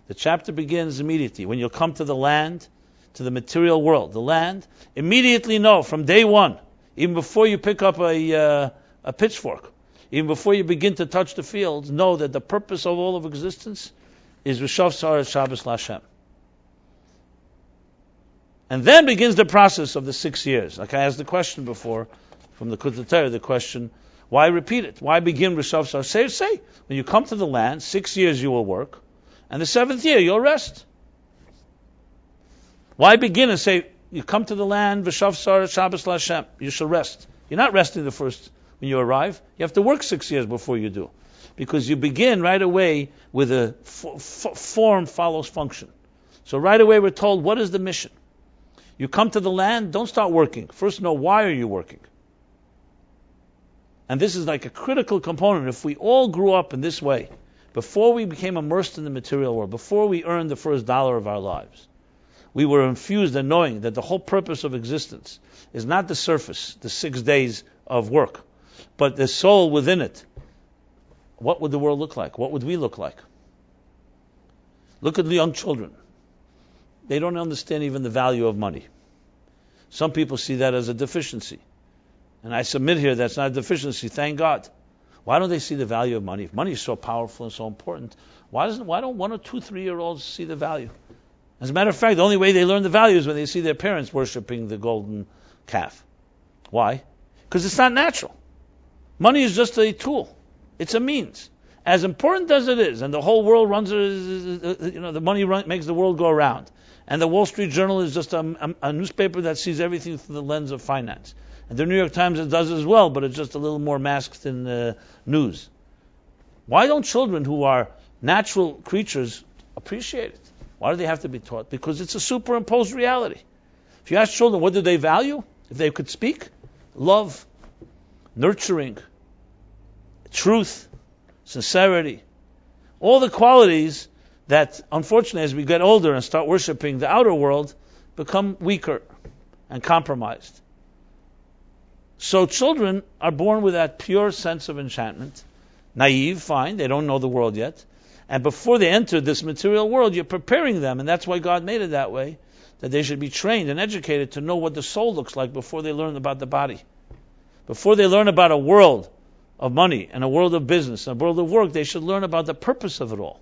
The chapter begins immediately. When you come to the land, to the material world, the land, immediately know from day one, even before you pick up a pitchfork, even before you begin to touch the fields, know that the purpose of all of existence is Rishav Sar Shabbos LaShem. And then begins the process of the 6 years. Like I asked the question before, from the Kutei Torah, the question, why repeat it? Why begin Rishav Sar? Say, when you come to the land, 6 years you will work, and the 7th year you'll rest. Why begin and say, you come to the land, Rishav Sar Shabbos LaShem, you shall rest. You're not resting the first when you arrive. You have to work 6 years before you do. Because you begin right away with a form follows function. So right away we're told, what is the mission? You come to the land, don't start working. First know, why are you working? And this is like a critical component. If we all grew up in this way, before we became immersed in the material world, before we earned the first dollar of our lives, we were infused in knowing that the whole purpose of existence is not the surface, the 6 days of work, but the soul within it. What would the world look like? What would we look like? Look at the young children. They don't understand even the value of money. Some people see that as a deficiency. And I submit here that's not a deficiency, thank God. Why don't they see the value of money? If money is so powerful and so important, why don't 1 or 2, 3-year-olds see the value? As a matter of fact, the only way they learn the value is when they see their parents worshiping the golden calf. Why? Because it's not natural. Money is just a tool. It's a means. As important as it is, and the whole world runs, the money makes the world go around. And the Wall Street Journal is just a newspaper that sees everything through the lens of finance. And the New York Times, it does as well, but it's just a little more masked in news. Why don't children who are natural creatures appreciate it? Why do they have to be taught? Because it's a superimposed reality. If you ask children, what do they value? If they could speak, love, nurturing, truth, sincerity, all the qualities that, unfortunately, as we get older and start worshiping the outer world, become weaker and compromised. So children are born with that pure sense of enchantment, naive, fine, they don't know the world yet. And before they enter this material world, you're preparing them, and that's why God made it that way, that they should be trained and educated to know what the soul looks like before they learn about the body. Before they learn about a world of money and a world of business and a world of work, they should learn about the purpose of it all.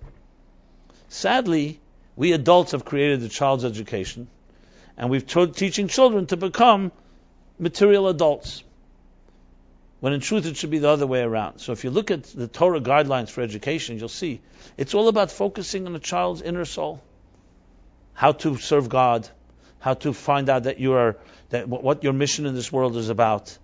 Sadly, we adults have created the child's education, and we've teaching children to become material adults, when in truth it should be the other way around. So if you look at the Torah guidelines for education, you'll see it's all about focusing on the child's inner soul, how to serve God, how to find out what your mission in this world is about,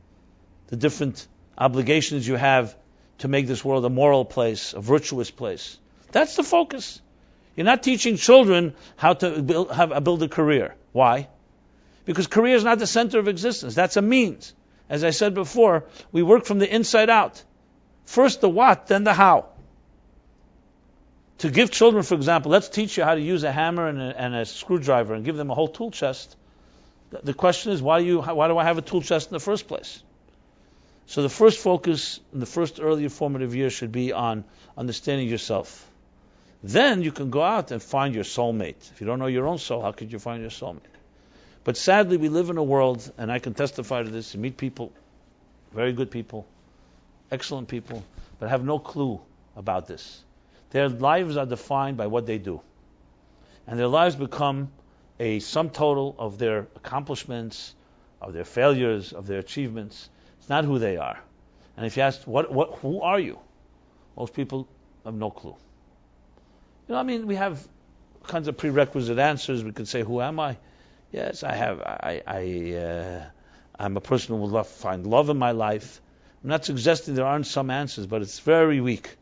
the different obligations you have to make this world a moral place, a virtuous place. That's the focus. You're not teaching children how to build a career. Why? Because career is not the center of existence. That's a means. As I said before, we work from the inside out. First the what, then the how. To give children, for example, let's teach you how to use a hammer and a screwdriver and give them a whole tool chest. The question is, why do I have a tool chest in the first place? So the first focus in the first early formative years should be on understanding yourself, Then you can go out and find your soulmate. If you don't know your own soul, how could you find your soulmate? But sadly, we live in a world, and I can testify to this, you meet people, very good people, excellent people, but have no clue about this. Their lives are defined by what they do. And their lives become a sum total of their accomplishments, of their failures, of their achievements. It's not who they are. And if you ask, who are you? Most people have no clue. We have kinds of prerequisite answers. We could say, who am I? Yes, I'm a person who will find love in my life. I'm not suggesting there aren't some answers, but it's very weak,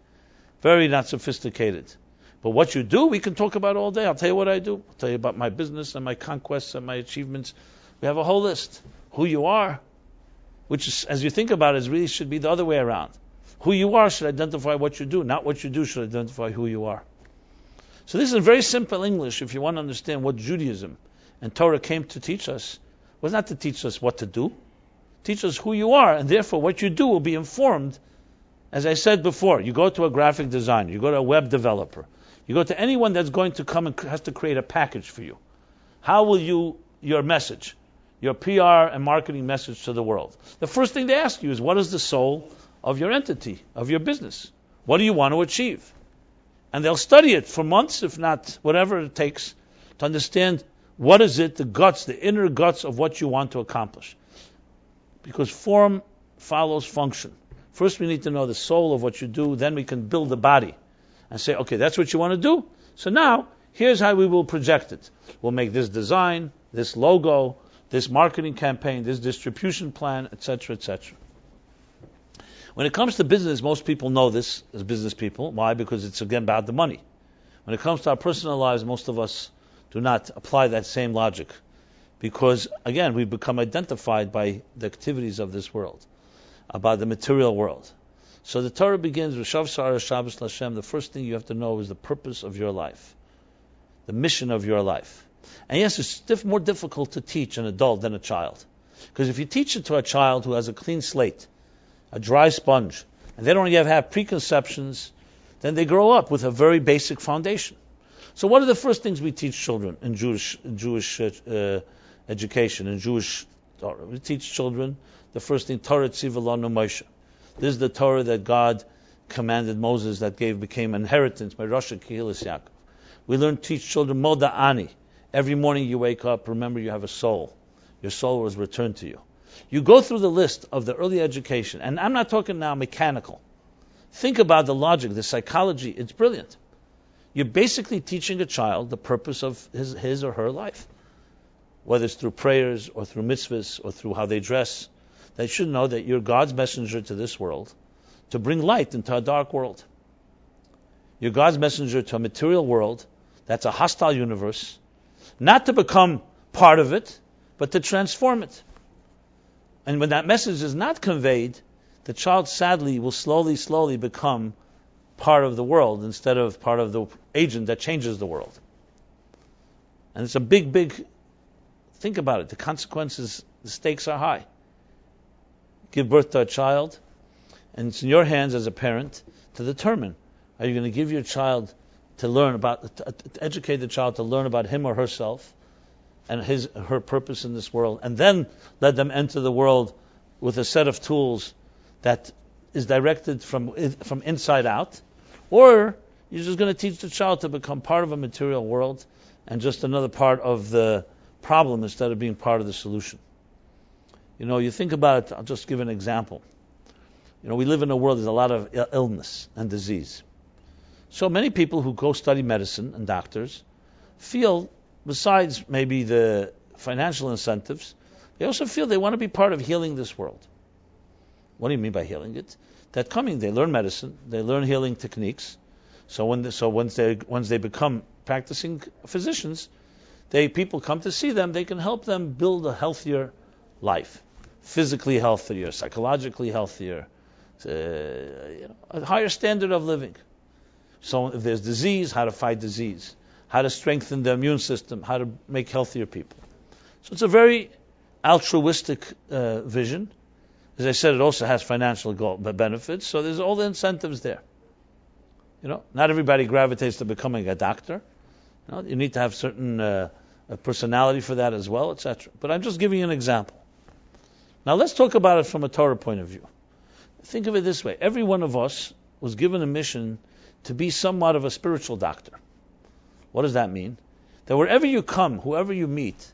very not sophisticated. But what you do, we can talk about all day. I'll tell you what I do. I'll tell you about my business and my conquests and my achievements. We have a whole list. Who you are, which is, as you think about it, really should be the other way around. Who you are should identify what you do, not what you do should identify who you are. So this is very simple English if you want to understand what Judaism and Torah came to teach us. It was not to teach us what to do. Teach us who you are, and therefore what you do will be informed. As I said before, you go to a graphic designer, you go to a web developer, you go to anyone that's going to come and has to create a package for you. How will your message, your PR and marketing message to the world? The first thing they ask you is, what is the soul of your entity, of your business? What do you want to achieve? And they'll study it for months, if not whatever it takes, to understand what is it, the guts, the inner guts of what you want to accomplish. Because form follows function. First we need to know the soul of what you do, then we can build the body and say, okay, that's what you want to do. So now, here's how we will project it. We'll make this design, this logo, this marketing campaign, this distribution plan, etc., etc. When it comes to business, most people know this as business people. Why? Because it's again about the money. When it comes to our personal lives, most of us do not apply that same logic. Because, again, we become identified by the activities of this world, about the material world. So the Torah begins with Shav Sara Shabbos Lashem. The first thing you have to know is the purpose of your life, the mission of your life. And yes, it's more difficult to teach an adult than a child. Because if you teach it to a child who has a clean slate, a dry sponge, and they don't yet have preconceptions, then they grow up with a very basic foundation. So what are the first things we teach children in Jewish education, in Jewish Torah? We teach children the first thing, Torah Tziva Lanu Moshe. This is the Torah that God commanded Moses, that became inheritance by Rosh Kehilas Yaakov. We teach children Moda Ani. Every morning you wake up, remember you have a soul. Your soul was returned to you. You go through the list of the early education, and I'm not talking now mechanical. Think about the logic, the psychology. It's brilliant. You're basically teaching a child the purpose of his or her life, whether it's through prayers or through mitzvahs or through how they dress. They should know that you're God's messenger to this world to bring light into a dark world. You're God's messenger to a material world that's a hostile universe, not to become part of it, but to transform it. And when that message is not conveyed, the child sadly will slowly become part of the world instead of part of the agent that changes the world. And it's a big, think about it, the consequences, the stakes are high. Give birth to a child, and it's in your hands as a parent to determine, are you going to give your child to learn about, to educate the child to learn about him or herself and her purpose in this world, and then let them enter the world with a set of tools that is directed from inside out, or you're just going to teach the child to become part of a material world and just another part of the problem instead of being part of the solution. You think about it, I'll just give an example. We live in a world, there's a lot of illness and disease. So many people who go study medicine and doctors feel, besides maybe the financial incentives, they also feel they want to be part of healing this world. What do you mean by healing it? That they learn medicine, they learn healing techniques. So once they become practicing physicians, people come to see them, they can help them build a healthier life. Physically healthier, psychologically healthier, a higher standard of living. So if there's disease, how to fight disease, how to strengthen the immune system, how to make healthier people. So it's a very altruistic vision. As I said, it also has financial benefits, so there's all the incentives there. Not everybody gravitates to becoming a doctor. You need to have certain personality for that as well, etc. But I'm just giving you an example. Now let's talk about it from a Torah point of view. Think of it this way. Every one of us was given a mission to be somewhat of a spiritual doctor. What does that mean? That wherever you come, whoever you meet,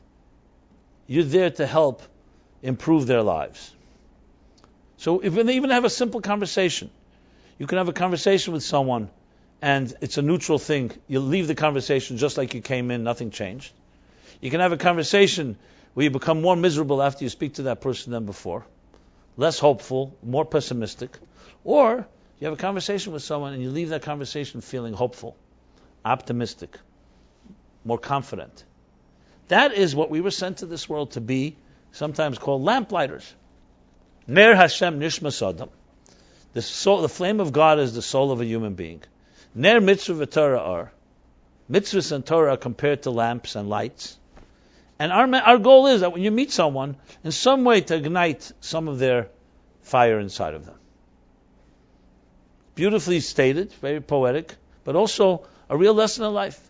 you're there to help improve their lives. So if they even have a simple conversation, you can have a conversation with someone and it's a neutral thing. You'll leave the conversation just like you came in, nothing changed. You can have a conversation where you become more miserable after you speak to that person than before, less hopeful, more pessimistic. Or you have a conversation with someone and you leave that conversation feeling hopeful, optimistic, more confident. That is what we were sent to this world to be, sometimes called lamplighters. Ner Hashem nishmas adam. The flame of God is the soul of a human being. Ner mitzvah v'torah are. Mitzvahs and Torah are compared to lamps and lights. And our goal is that when you meet someone, in some way to ignite some of their fire inside of them. Beautifully stated, very poetic, but also a real lesson in life.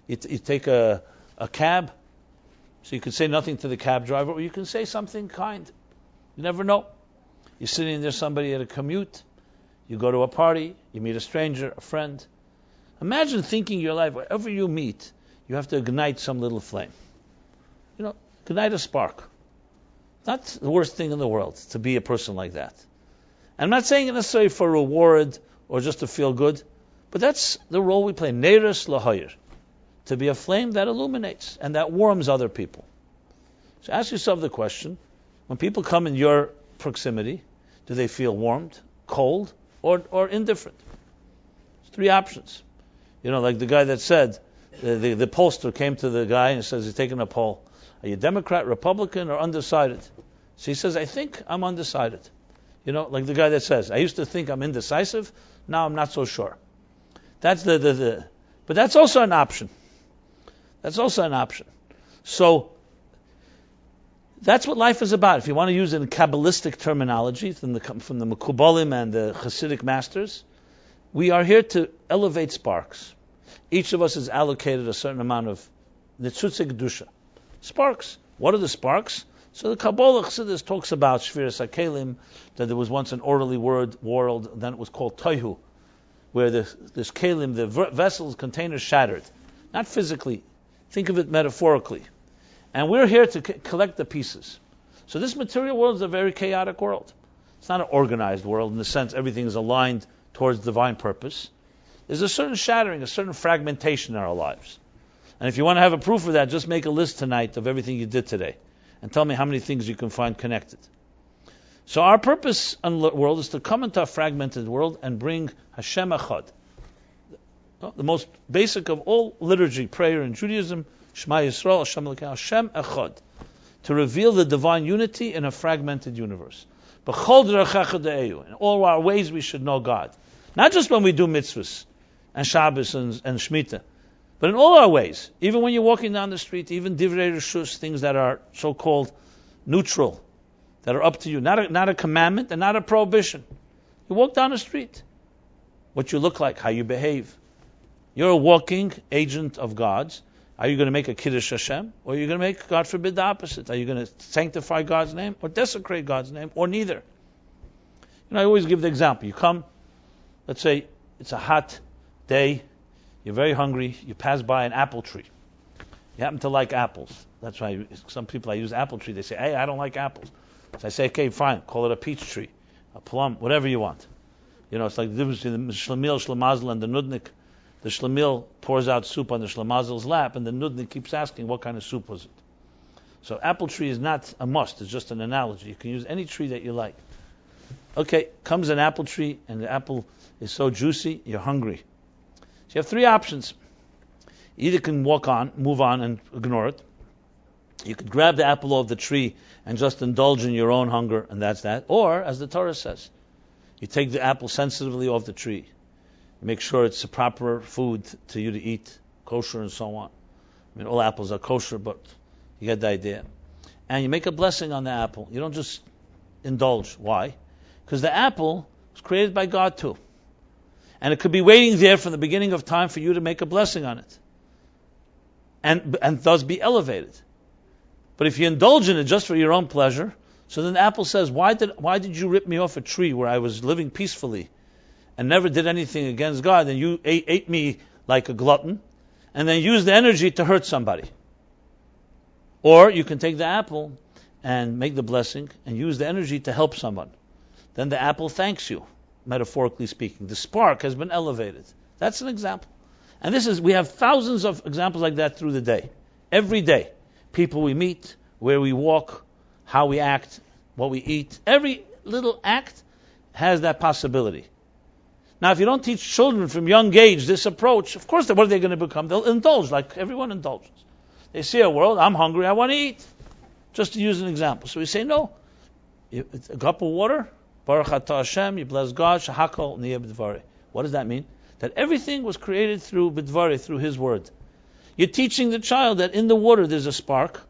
You take a cab, so you can say nothing to the cab driver, or you can say something kind. You never know. You're sitting there, somebody at a commute, you go to a party, you meet a stranger, a friend. Imagine thinking your life, wherever you meet, you have to ignite some little flame. Ignite a spark. Not the worst thing in the world to be a person like that. I'm not saying it necessarily for reward or just to feel good, but that's the role we play. Neiros lahoyer. To be a flame that illuminates and that warms other people. So ask yourself the question, when people come in your proximity, do they feel warmed, cold, or indifferent? There's three options. Like the guy that said, the pollster came to the guy and says he's taking a poll. Are you Democrat, Republican, or undecided? So he says, I think I'm undecided. Like the guy that says, I used to think I'm indecisive, now I'm not so sure. That's but that's also an option. That's also an option. So that's what life is about. If you want to use it in Kabbalistic terminology from the Mekubalim and the Hasidic masters, we are here to elevate sparks. Each of us is allocated a certain amount of Nitzutze Kedusha. Sparks. What are the sparks? So the Kabbalah Chassidus talks about Shviras HaKelim, that there was once an orderly world, then it was called Toihu, where this Kelim, the vessels, containers shattered. Not physically. Think of it metaphorically. And we're here to collect the pieces. So this material world is a very chaotic world. It's not an organized world in the sense everything is aligned towards divine purpose. There's a certain shattering, a certain fragmentation in our lives. And if you want to have a proof of that, just make a list tonight of everything you did today. And tell me how many things you can find connected. So our purpose in the world is to come into a fragmented world and bring Hashem Echad. The most basic of all liturgy, prayer in Judaism, Shema Yisrael, Hashem Elokeinu, Hashem Echad. To reveal the divine unity in a fragmented universe. B'chol d'rachecha de'eyu. In all our ways we should know God. Not just when we do mitzvahs and Shabbos and Shemitah, but in all our ways. Even when you're walking down the street, even divrei reshus, things that are so-called neutral, that are up to you, not a commandment and not a prohibition. You walk down the street, what you look like, how you behave. You're a walking agent of God's. Are you going to make a Kiddush Hashem, or are you going to make, God forbid, the opposite? Are you going to sanctify God's name, or desecrate God's name, or neither? I always give the example. You come, let's say it's a hot day, you're very hungry, you pass by an apple tree. You happen to like apples. That's why some people I use apple tree, they say, hey, I don't like apples. So I say, okay, fine, call it a peach tree, a plum, whatever you want. It's like the difference between the Shlemiel, Shlemazel, and the Nudnik. The Shlemiel pours out soup on the Shlemazel's lap, and the Nudnik keeps asking, what kind of soup was it? So apple tree is not a must, it's just an analogy. You can use any tree that you like. Okay, comes an apple tree, and the apple is so juicy, you're hungry. So you have three options. You either can move on and ignore it. You could grab the apple off the tree and just indulge in your own hunger, and that's that. Or, as the Torah says, you take the apple sensitively off the tree. Make sure it's a proper food to you to eat, kosher and so on. All apples are kosher, but you get the idea. And you make a blessing on the apple. You don't just indulge. Why? Because the apple was created by God too. And it could be waiting there from the beginning of time for you to make a blessing on it. And thus be elevated. But if you indulge in it just for your own pleasure, so then the apple says, why did you rip me off a tree where I was living peacefully and never did anything against God, and you ate me like a glutton, and then use the energy to hurt somebody? Or you can take the apple and make the blessing and use the energy to help someone. Then the apple thanks you, metaphorically speaking. The spark has been elevated. That's an example. And we have thousands of examples like that through the day. Every day. People we meet, where we walk, how we act, what we eat. Every little act has that possibility. Now, if you don't teach children from young age this approach, of course, what are they going to become? They'll indulge, like everyone indulges. They see a world, I'm hungry, I want to eat. Just to use an example. So we say, no. A cup of water, Baruch Atah Hashem, you bless God, Shahakol Niyeh B'Dvarei. What does that mean? That everything was created through B'Dvarei, through His word. You're teaching the child that in the water there's a spark.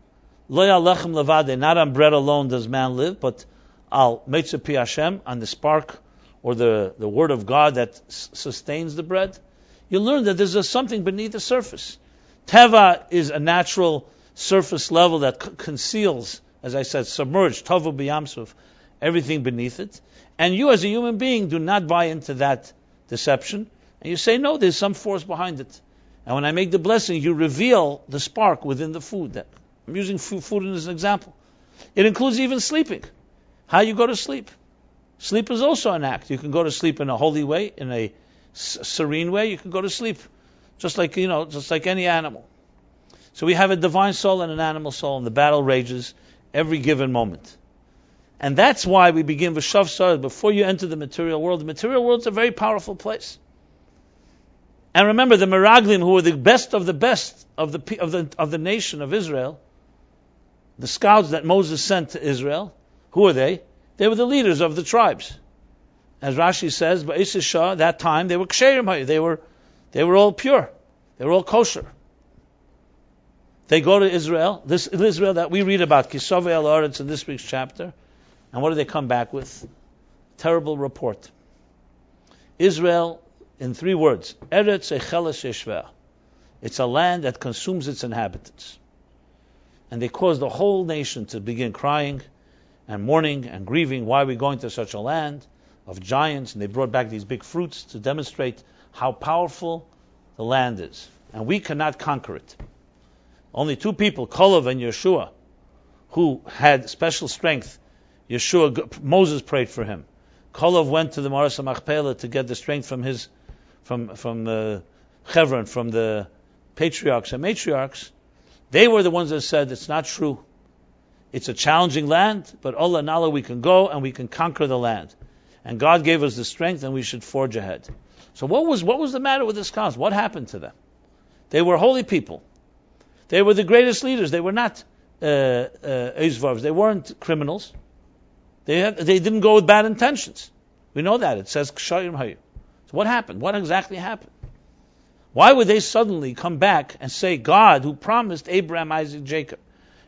Lo Yalechem Levade, not on bread alone does man live, but Al Meitzah Pi Hashem, on the spark, or the word of God that sustains the bread. You learn that there's something beneath the surface. Teva is a natural surface level that conceals, as I said, submerged, Tavu B'Yamsuf, everything beneath it. And you as a human being do not buy into that deception. And you say, no, there's some force behind it. And when I make the blessing, you reveal the spark within the food. I'm using food as an example. It includes even sleeping. How you go to sleep. Sleep is also an act. You can go to sleep in a holy way, in a serene way. You can go to sleep just like any animal. So we have a divine soul and an animal soul, and the battle rages every given moment. And that's why we begin with Shav Sarah. Before you enter the material world is a very powerful place. And remember, the Meraglim, who were the best of the nation of Israel, the scouts that Moses sent to Israel, who were they? They were the leaders of the tribes. As Rashi says, Ba'is Shah, that time they were ksherim. They were all pure. They were all kosher. They go to Israel, this Israel that we read about, Kisove al Aretz, in this week's chapter, and what do they come back with? Terrible report. Israel, in 3 words, Eretz Echeles Yeshveh. It's a land that consumes its inhabitants. And they caused the whole nation to begin crying and mourning and grieving. Why are we going to such a land of giants? And they brought back these big fruits to demonstrate how powerful the land is. And we cannot conquer it. Only 2 people, Kalev and Yeshua, who had special strength. Moses prayed for him. Kalev went to the Maras HaMachpelah to get the strength from Chevron, from the patriarchs and matriarchs. They were the ones that said, it's not true. It's a challenging land, but Allah and Allah, we can go and we can conquer the land. And God gave us the strength and we should forge ahead. So what was the matter with the scouts? What happened to them? They were holy people. They were the greatest leaders. They were not Eizvavs. They weren't criminals. They didn't go with bad intentions. We know that. It says Kshayim Hayu. So what happened? What exactly happened? Why would they suddenly come back and say, God, who promised Abraham, Isaac, Jacob,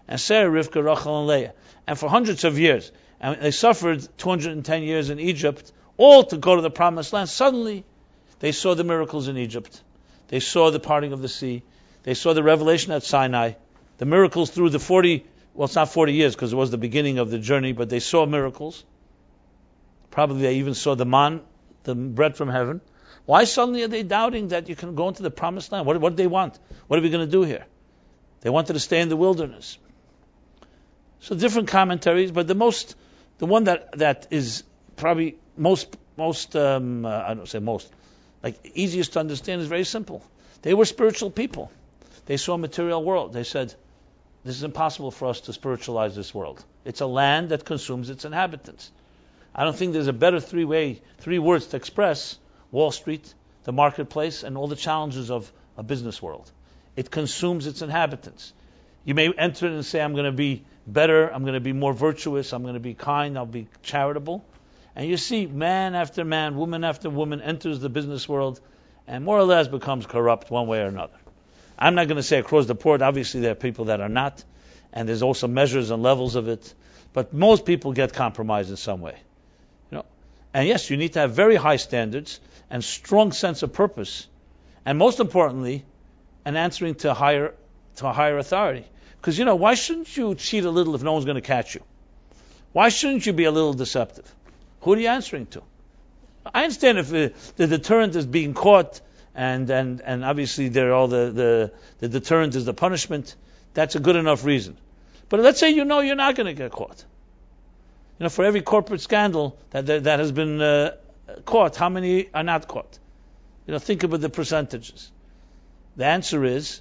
and Sarah, Rivka, Rachel, and Leah, and for hundreds of years, and they suffered 210 years in Egypt, all to go to the promised land. Suddenly, they saw the miracles in Egypt. They saw the parting of the sea. They saw the revelation at Sinai. The miracles through the 40, well, it's not 40 years because it was the beginning of the journey, but they saw miracles. Probably they even saw the man, the bread from heaven. Why suddenly are they doubting that you can go into the promised land? What do they want? What are we going to do here? They wanted to stay in the wilderness. So different commentaries, but the one that is probably most I don't say most, like easiest to understand is very simple. They were spiritual people. They saw a material world. They said, this is impossible for us to spiritualize this world. It's a land that consumes its inhabitants. I don't think there's a better 3 words to express Wall Street, the marketplace, and all the challenges of a business world. It consumes its inhabitants. You may enter it and say, I'm going to be better, I'm going to be more virtuous, I'm going to be kind, I'll be charitable. And you see man after man, woman after woman enters the business world and more or less becomes corrupt one way or another. I'm not going to say across the board. Obviously there are people that are not, and there's also measures and levels of it, but most people get compromised in some way. And yes, you need to have very high standards and strong sense of purpose. And most importantly, an answering to a higher authority. Because, why shouldn't you cheat a little if no one's going to catch you? Why shouldn't you be a little deceptive? Who are you answering to? I understand if the deterrent is being caught, and obviously there all the deterrent is the punishment. That's a good enough reason. But let's say you're not going to get caught. For every corporate scandal that has been caught, how many are not caught? Think about the percentages. The answer is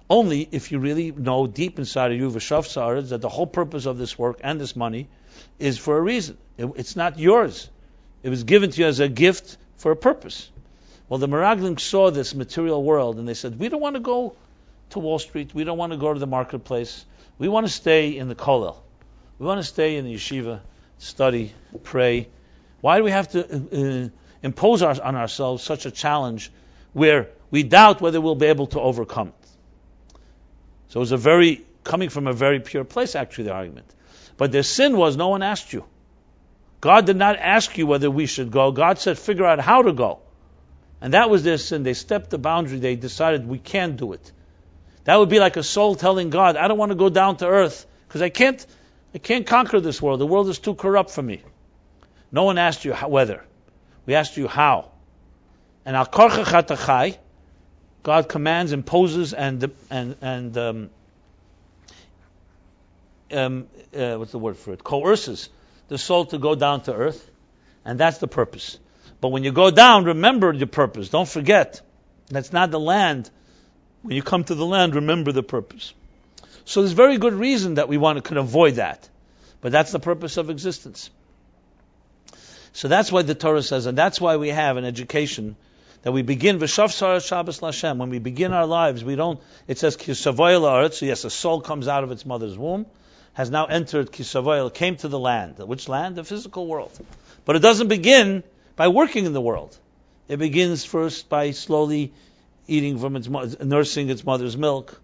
only if you really know deep inside of you, v'shav sa'aretz, that the whole purpose of this work and this money is for a reason. It's not yours. It was given to you as a gift for a purpose. Well, the Meraglim saw this material world and they said, we don't want to go to Wall Street. We don't want to go to the marketplace. We want to stay in the kollel. We want to stay in the yeshiva, study, pray. Why do we have to impose on ourselves such a challenge where we doubt whether we'll be able to overcome it? So it was coming from a very pure place, actually, the argument. But their sin was no one asked you. God did not ask you whether we should go. God said, figure out how to go. And that was their sin. They stepped the boundary. They decided we can't do it. That would be like a soul telling God, I don't want to go down to earth because I can't conquer this world. The world is too corrupt for me. No one asked you whether. We asked you how. And al korcha chatachai, God commands, imposes, and what's the word for it? Coerces the soul to go down to earth, and that's the purpose. But when you go down, remember your purpose. Don't forget. That's not the land. When you come to the land, remember the purpose. So there's very good reason that we can avoid that. But that's the purpose of existence. So that's why the Torah says, and that's why we have an education that we begin v'shav sa'aretz Shabbos l'Hashem. When we begin our lives, it says kisavoy la'aretz. So yes, a soul comes out of its mother's womb, has now entered kisavoy, came to the land. Which land? The physical world. But it doesn't begin by working in the world. It begins first by slowly eating from nursing its mother's milk,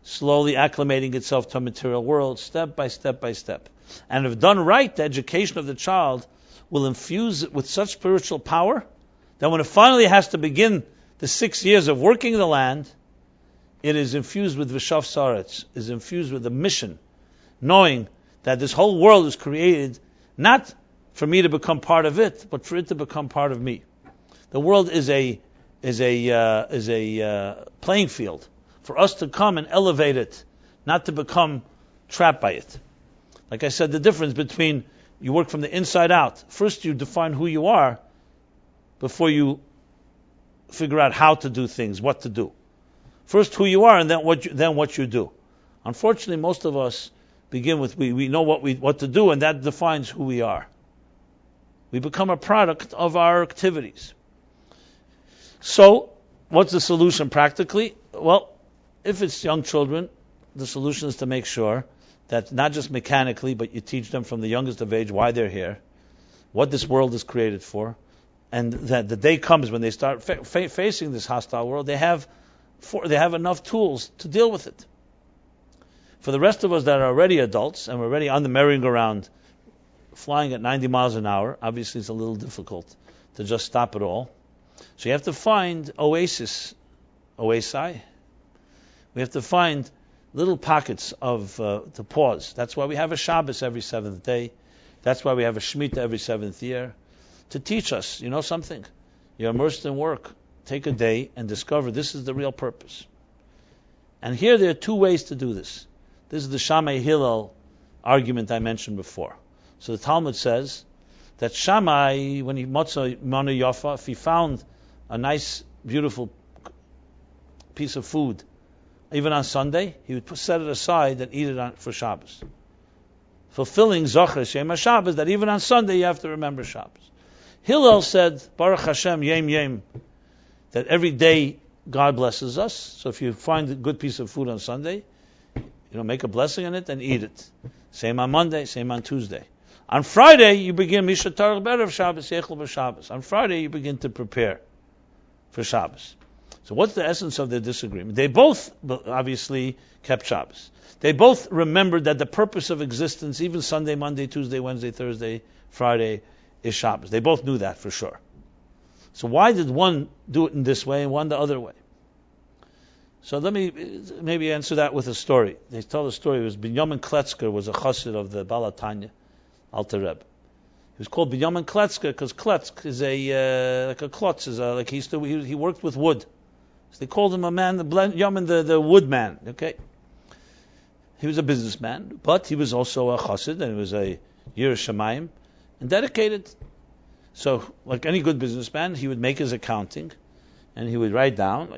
slowly acclimating itself to a material world, step by step by step. And if done right, the education of the child will infuse it with such spiritual power that when it finally has to begin the 6 years of working the land, it is infused with v'shav sa'aretz, is infused with a mission, knowing that this whole world is created not for me to become part of it, but for it to become part of me. The world is a playing field for us to come and elevate it, not to become trapped by it. Like I said, the difference between you work from the inside out. First you define who you are before you figure out how to do things, what to do. First who you are and then what you do. Unfortunately, most of us begin with we know what to do, and that defines who we are. We become a product of our activities. So, what's the solution practically? Well, if it's young children, the solution is to make sure that not just mechanically, but you teach them from the youngest of age why they're here, what this world is created for, and that the day comes when they start facing this hostile world, they have enough tools to deal with it. For the rest of us that are already adults and we're already on the merry-go-round, flying at 90 miles an hour, obviously it's a little difficult to just stop it all. So you have to find oasi. We have to find little pockets to pause. That's why we have a Shabbos every seventh day. That's why we have a Shemitah every seventh year. To teach us, something. You're immersed in work. Take a day and discover this is the real purpose. And here there are two ways to do this. This is the Shammai Hillel argument I mentioned before. So the Talmud says that Shammai, when he motza mana yafa, if he found a nice, beautiful piece of food, even on Sunday, he would set it aside and eat it for Shabbos. Fulfilling Zocher Shem Shabbos, that even on Sunday you have to remember Shabbos. Hillel said, Baruch Hashem Yem Yem, that every day God blesses us. So if you find a good piece of food on Sunday, make a blessing on it and eat it. Same on Monday, same on Tuesday. On Friday, you begin Misha Tarach Berev Shabbos, Yechel B'Shabbos. On Friday, you begin to prepare for Shabbos. So what's the essence of their disagreement? They both obviously kept Shabbos. They both remembered that the purpose of existence, even Sunday, Monday, Tuesday, Wednesday, Thursday, Friday, is Shabbos. They both knew that for sure. So why did one do it in this way and one the other way? So let me maybe answer that with a story. They tell the story. It was Binyamin Kletzker was a chassid of the Baal HaTanya, Alter Rebbe. He was called Binyamin Kletzker because Kletzk is like a klotz, like he worked with wood. So they called him a man, the wood man. Okay, he was a businessman, but he was also a chassid, and he was a Yireh Shamayim and dedicated. So, like any good businessman, he would make his accounting, and he would write down,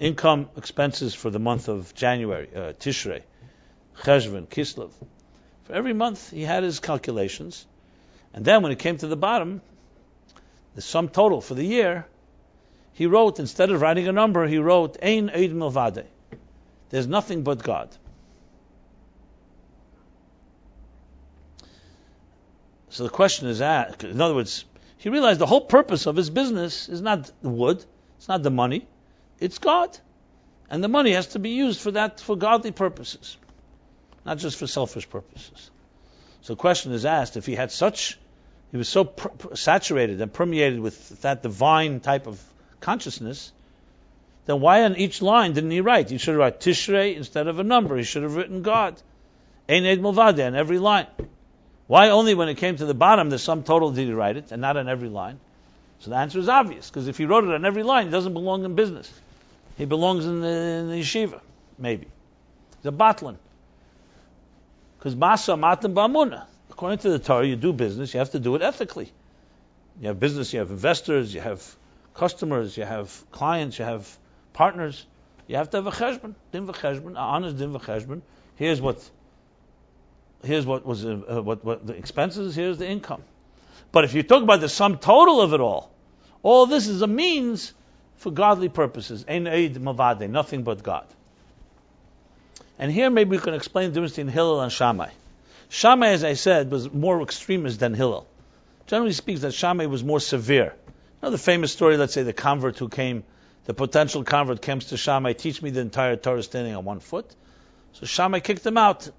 income expenses for the month of January, Tishrei, Cheshvan, Kislev. For every month, he had his calculations, and then when it came to the bottom, the sum total for the year, he wrote, instead of writing a number, he wrote, Ein Eid Milvade. There's nothing but God. So the question is asked, in other words, he realized the whole purpose of his business is not the wood, it's not the money, it's God. And the money has to be used for godly purposes, not just for selfish purposes. So the question is asked, if he was so saturated and permeated with that divine type of consciousness, then why on each line didn't he write? He should have written Tishrei instead of a number. He should have written God. Ein Eid Milvade on every line. Why only when it came to the bottom, the sum total, did he write it, and not on every line? So the answer is obvious, because if he wrote it on every line, he doesn't belong in business. He belongs in the yeshiva, maybe. He's a batlin. Because Masa Matan Ba'amuna. According to the Torah, you do business, you have to do it ethically. You have business, you have investors, you have customers, you have clients, you have partners. You have to have a cheshbon, din v'cheshbon, an honest din v'cheshbon. Here's what was what the expenses. Here's the income. But if you talk about the sum total of it all this is a means for godly purposes. Ein Eid Milvade, nothing but God. And here maybe we can explain the difference between Hillel and Shammai. Shammai, as I said, was more extremist than Hillel. Generally speaks, that Shammai was more severe. The famous story, let's say the potential convert comes to Shammai, teach me the entire Torah standing on one foot. So Shammai kicked him out,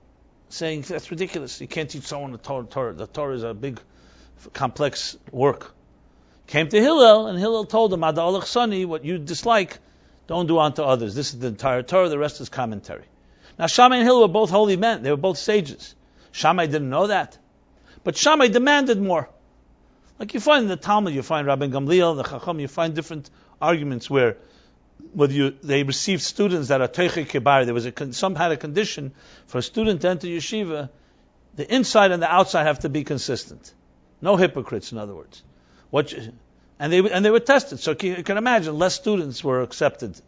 saying, that's ridiculous. You can't teach someone the Torah. The Torah is a big, complex work. Came to Hillel, and Hillel told him, Ada Olach Sani, what you dislike, don't do unto others. This is the entire Torah, the rest is commentary. Now Shammai and Hillel were both holy men. They were both sages. Shammai didn't know that. But Shammai demanded more. Like you find in the Talmud, you find Rabbi Gamliel, the Chacham, you find different arguments where they received students that are Teichei Kibar. There was some had a condition for a student to enter yeshiva. The inside and the outside have to be consistent. No hypocrites, in other words. And they were tested. So you can imagine less students were accepted.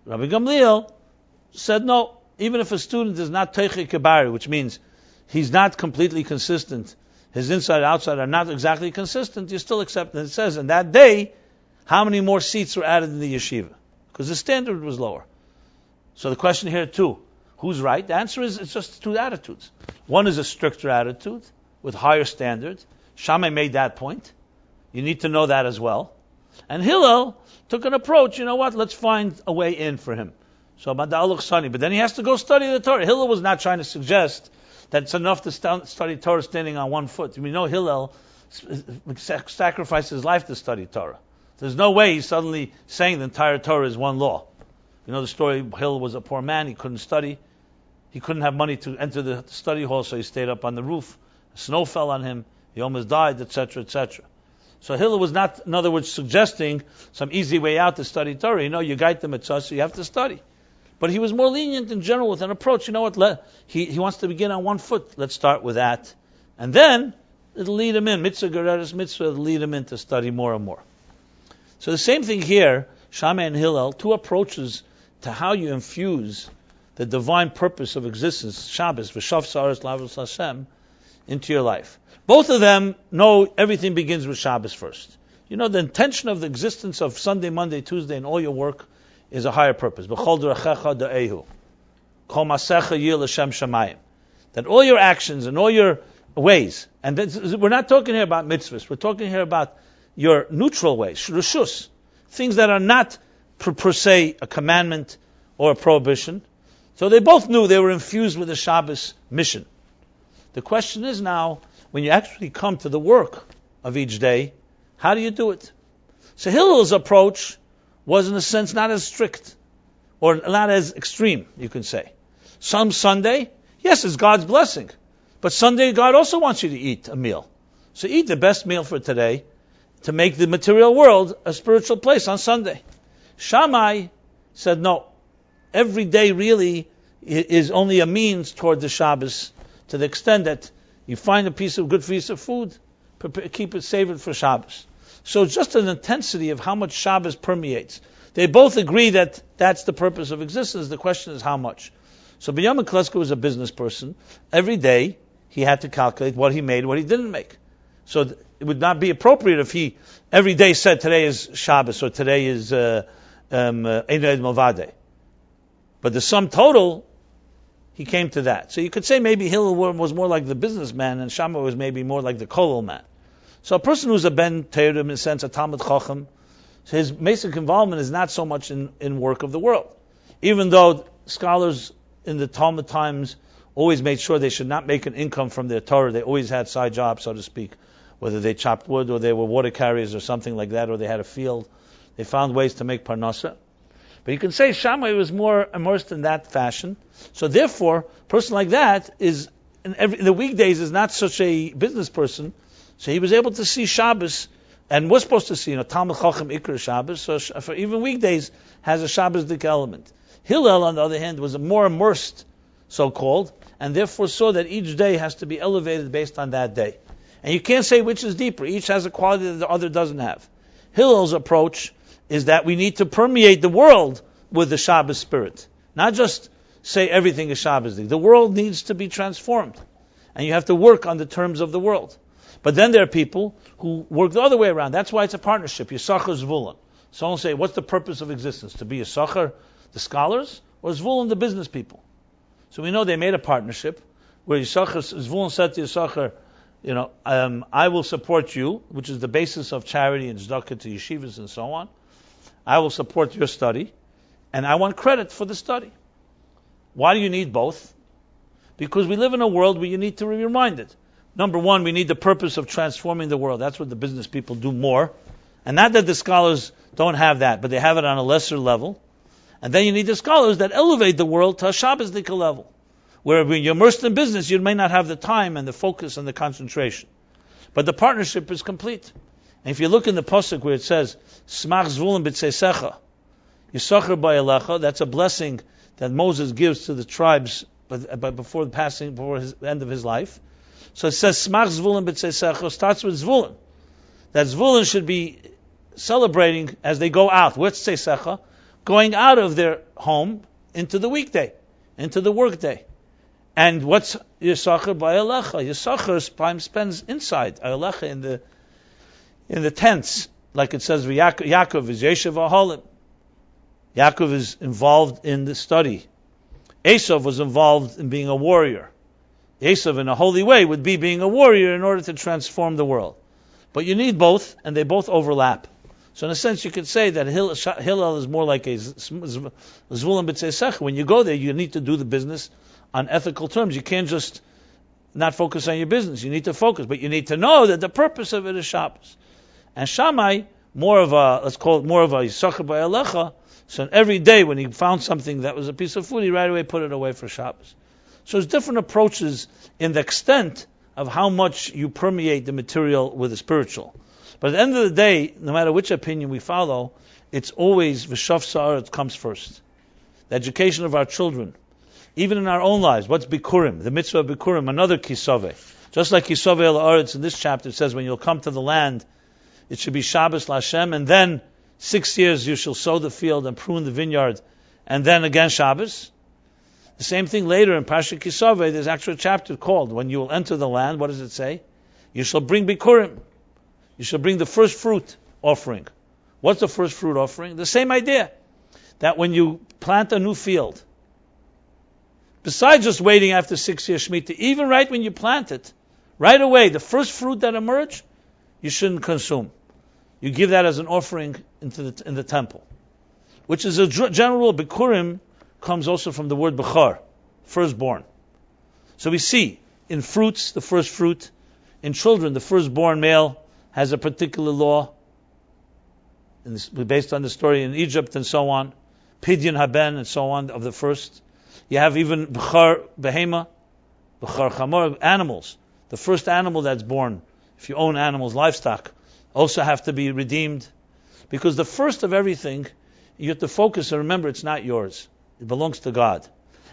Rabbi Gamliel said no. Even if a student is not Teichei Kibar, which means he's not completely consistent, his inside and outside are not exactly consistent, you still accept it. It says, in that day, how many more seats were added in the yeshiva? Because the standard was lower. So the question here too, who's right? The answer is, it's just two attitudes. One is a stricter attitude with higher standards. Shammai made that point. You need to know that as well. And Hillel took an approach, let's find a way in for him. So Mada'aluk Sani. But then he has to go study the Torah. Hillel was not trying to suggest that it's enough to study Torah standing on one foot. We know Hillel sacrificed his life to study Torah. There's no way he's suddenly saying the entire Torah is one law. You know the story, Hillel was a poor man, he couldn't study. He couldn't have money to enter the study hall, so he stayed up on the roof. Snow fell on him, he almost died, etc., etc. So Hillel was not, in other words, suggesting some easy way out to study Torah. You guide the mitzvah, so you have to study. But he was more lenient in general with an approach. He wants to begin on one foot. Let's start with that. And then it'll lead him in. Mitzvah Gereres Mitzvah will lead him in to study more and more. So the same thing here, Shammai and Hillel, two approaches to how you infuse the divine purpose of existence, Shabbos, V'shav Sa'aretz L'Avos Hashem, into your life. Both of them know everything begins with Shabbos first. The intention of the existence of Sunday, Monday, Tuesday, and all your work is a higher purpose. B'chol d'rachecha da'ehu. Kol masecha yil Hashem shamayim. That all your actions and all your ways, and we're not talking here about mitzvahs, we're talking here about your neutral ways, reshus, things that are not per se a commandment or a prohibition. So they both knew they were infused with the Shabbos mission. The question is now, when you actually come to the work of each day, how do you do it? So Hillel's approach was in a sense not as strict, or not as extreme, you can say. Some Sunday, yes, it's God's blessing. But Sunday, God also wants you to eat a meal. So eat the best meal for today to make the material world a spiritual place on Sunday. Shammai said no. Every day really is only a means toward the Shabbos, to the extent that you find a good piece of food, keep it, save it for Shabbos. So it's just an intensity of how much Shabbos permeates. They both agree that that's the purpose of existence. The question is how much. So Binyamin Kleska was a business person. Every day he had to calculate what he made, what he didn't make. So it would not be appropriate if he every day said today is Shabbos or today is Eid Malvadeh. But the sum total, he came to that. So you could say maybe Hillel was more like the businessman and Shammai was maybe more like the kollel man. So a person who's a ben Teirim, in a sense, a Talmud Chacham, so his basic involvement is not so much in work of the world. Even though scholars in the Talmud times always made sure they should not make an income from their Torah, they always had side jobs, so to speak, whether they chopped wood or they were water carriers or something like that, or they had a field. They found ways to make parnasa. But you can say Shammai was more immersed in that fashion. So therefore, a person like that is, in the weekdays, is not such a business person. So he was able to see Shabbos, and was supposed to see, Talmud Chacham Ikra Shabbos, so for even weekdays has a Shabbos-dik element. Hillel, on the other hand, was more immersed, so-called, and therefore saw that each day has to be elevated based on that day. And you can't say which is deeper. Each has a quality that the other doesn't have. Hillel's approach is that we need to permeate the world with the Shabbos spirit. Not just say everything is Shabbos-dik. The world needs to be transformed. And you have to work on the terms of the world. But then there are people who work the other way around. That's why it's a partnership. Yisachar Zvulun. Someone say, what's the purpose of existence? To be Yisachar, the scholars, or Zvulun, the business people? So we know they made a partnership where Zvulun said to Yisachar, I will support you, which is the basis of charity and tzedakah to yeshivas and so on. I will support your study, and I want credit for the study. Why do you need both? Because we live in a world where you need to be reminded. Number one, we need the purpose of transforming the world. That's what the business people do more. And not that the scholars don't have that, but they have it on a lesser level. And then you need the scholars that elevate the world to a Shabbos-dik level, where when you're immersed in business, you may not have the time and the focus and the concentration. But the partnership is complete. And if you look in the pasuk where it says, Smach Zvulun b'tzeisecha, Yisachar ba'elecha, that's a blessing that Moses gives to the tribes before the end of his life. So it says, Smach Zvulun b'tzeisecha, starts with Zvulun. That Zvulun should be celebrating as they go out. What's tzeisecha? Going out of their home into the weekday, into the workday. And what's Yisachar ba'elecha? Yisachar spends inside, Ayalecha, in the tents, like it says, Yaakov is Yeshiv Ahalim. Yaakov is involved in the study. Esav was involved in being a warrior. Esav, in a holy way, would be being a warrior in order to transform the world. But you need both, and they both overlap. So in a sense, you could say that Hillel is more like a Zvulun b'tzeisecha. When you go there, you need to do the business on ethical terms. You can't just not focus on your business. You need to focus, but you need to know that the purpose of it is Shabbos. And Shammai, let's call it more of a Yisachar ba'elecha. So every day when he found something that was a piece of food, he right away put it away for Shabbos. So there's different approaches in the extent of how much you permeate the material with the spiritual. But at the end of the day, no matter which opinion we follow, it's always V'shav Sa'aretz comes first. The education of our children. Even in our own lives, what's Bikurim? The mitzvah of Bikurim, another Kisaveh. Just like Kisaveh al-Aretz in this chapter, it says when you'll come to the land, it should be Shabbos Lashem, and then 6 years you shall sow the field and prune the vineyard, and then again Shabbos. The same thing later in Parshat Kisaveh, there's actually a chapter called, when you will enter the land, what does it say? You shall bring Bikurim. You shall bring the first fruit offering. What's the first fruit offering? The same idea. That when you plant a new field, besides just waiting after 6 years Shemitah, even right when you plant it, right away, the first fruit that emerge, you shouldn't consume. You give that as an offering in the temple. Which is a general rule. Bikurim comes also from the word Bechar, firstborn. So we see, in fruits, the first fruit, In children, the firstborn male has a particular law, based on the story in Egypt and so on. Pidyon haben and so on of the first. You have even B'char Behema, B'char Chamor, animals. The first animal that's born, if you own animals, livestock, also have to be redeemed. Because the first of everything, you have to focus and remember it's not yours. It belongs to God.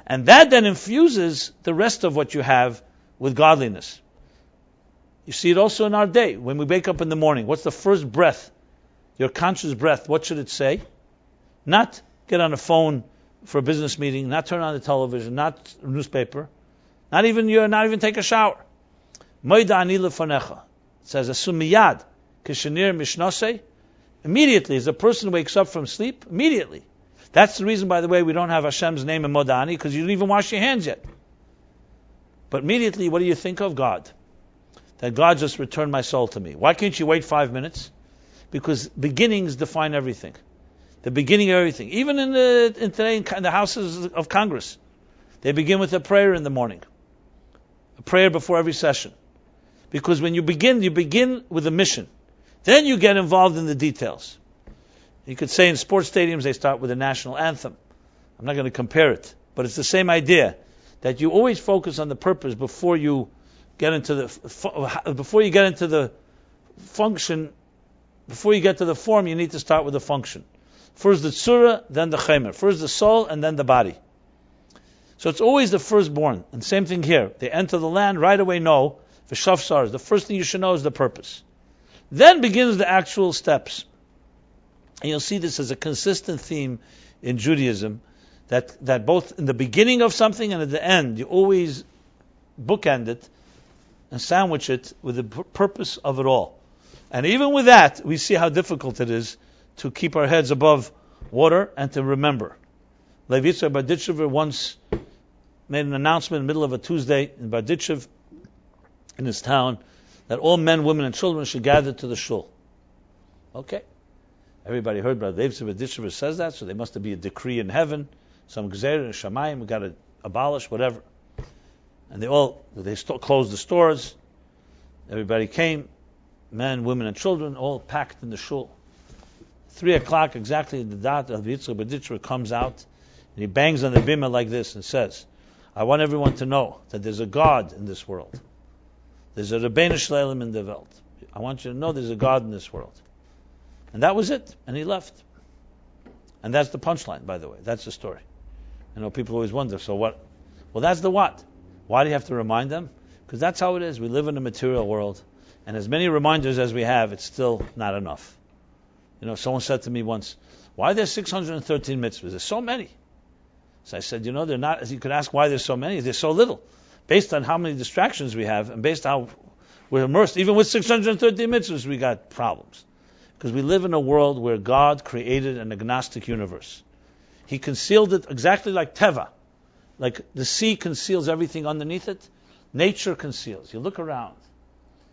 And that then infuses the rest of what you have with godliness. You see it also in our day. When we wake up in the morning, what's the first breath? Your conscious breath, what should it say? Not get on a phone for a business meeting, not turn on the television, not a newspaper, not even take a shower. Moida ani lefanecha. It says, asum miyad, kishenir mishnasei. Immediately, as a person wakes up from sleep, immediately. That's the reason, by the way, we don't have Hashem's name in Modani, because you didn't even wash your hands yet. But immediately, what do you think of? God. That God just returned my soul to me. Why can't you wait 5 minutes? Because beginnings define everything. The beginning of everything. Even today in the houses of Congress, they begin with a prayer in the morning. A prayer before every session. Because when you begin with a mission. Then you get involved in the details. You could say in sports stadiums they start with a national anthem. I'm not going to compare it, but it's the same idea that you always focus on the purpose before you get into the function. Before you get to the form, you need to start with the function. First the tzura, then the chemer. First the soul, and then the body. So it's always the firstborn. And same thing here. They enter the land, right away know, for shafsars, the first thing you should know is the purpose. Then begins the actual steps. And you'll see this as a consistent theme in Judaism, that both in the beginning of something and at the end, you always bookend it and sandwich it with the purpose of it all. And even with that, we see how difficult it is to keep our heads above water and to remember. Lev Yitzchak Berditchever once made an announcement in the middle of a Tuesday in Berditchev, in his town, that all men, women, and children should gather to the shul. Okay. Everybody heard Lev Yitzchak Berditchever says that, so there must be a decree in heaven, some gzeira in Shamayim, we got to abolish, whatever. And they closed the stores. Everybody came, men, women, and children, all packed in the shul. 3:00 exactly, the dot of Yitzchak Berditchever comes out, and he bangs on the bimah like this and says, I want everyone to know that there's a God in this world. There's a Rebbeinu Shleilim in the Welt. I want you to know there's a God in this world. And that was it. And he left. And that's the punchline, by the way. That's the story. I know people always wonder, so what? Well, that's the what. Why do you have to remind them? Because that's how it is. We live in a material world. And as many reminders as we have, it's still not enough. You know, someone said to me once, why are there 613 mitzvahs? There's so many. So I said, they're not, as you could ask why there's so many, there's so little. Based on how many distractions we have, and based on how we're immersed, even with 613 mitzvahs, we got problems. Because we live in a world where God created an agnostic universe. He concealed it exactly like Teva. Like the sea conceals everything underneath it, nature conceals. You look around,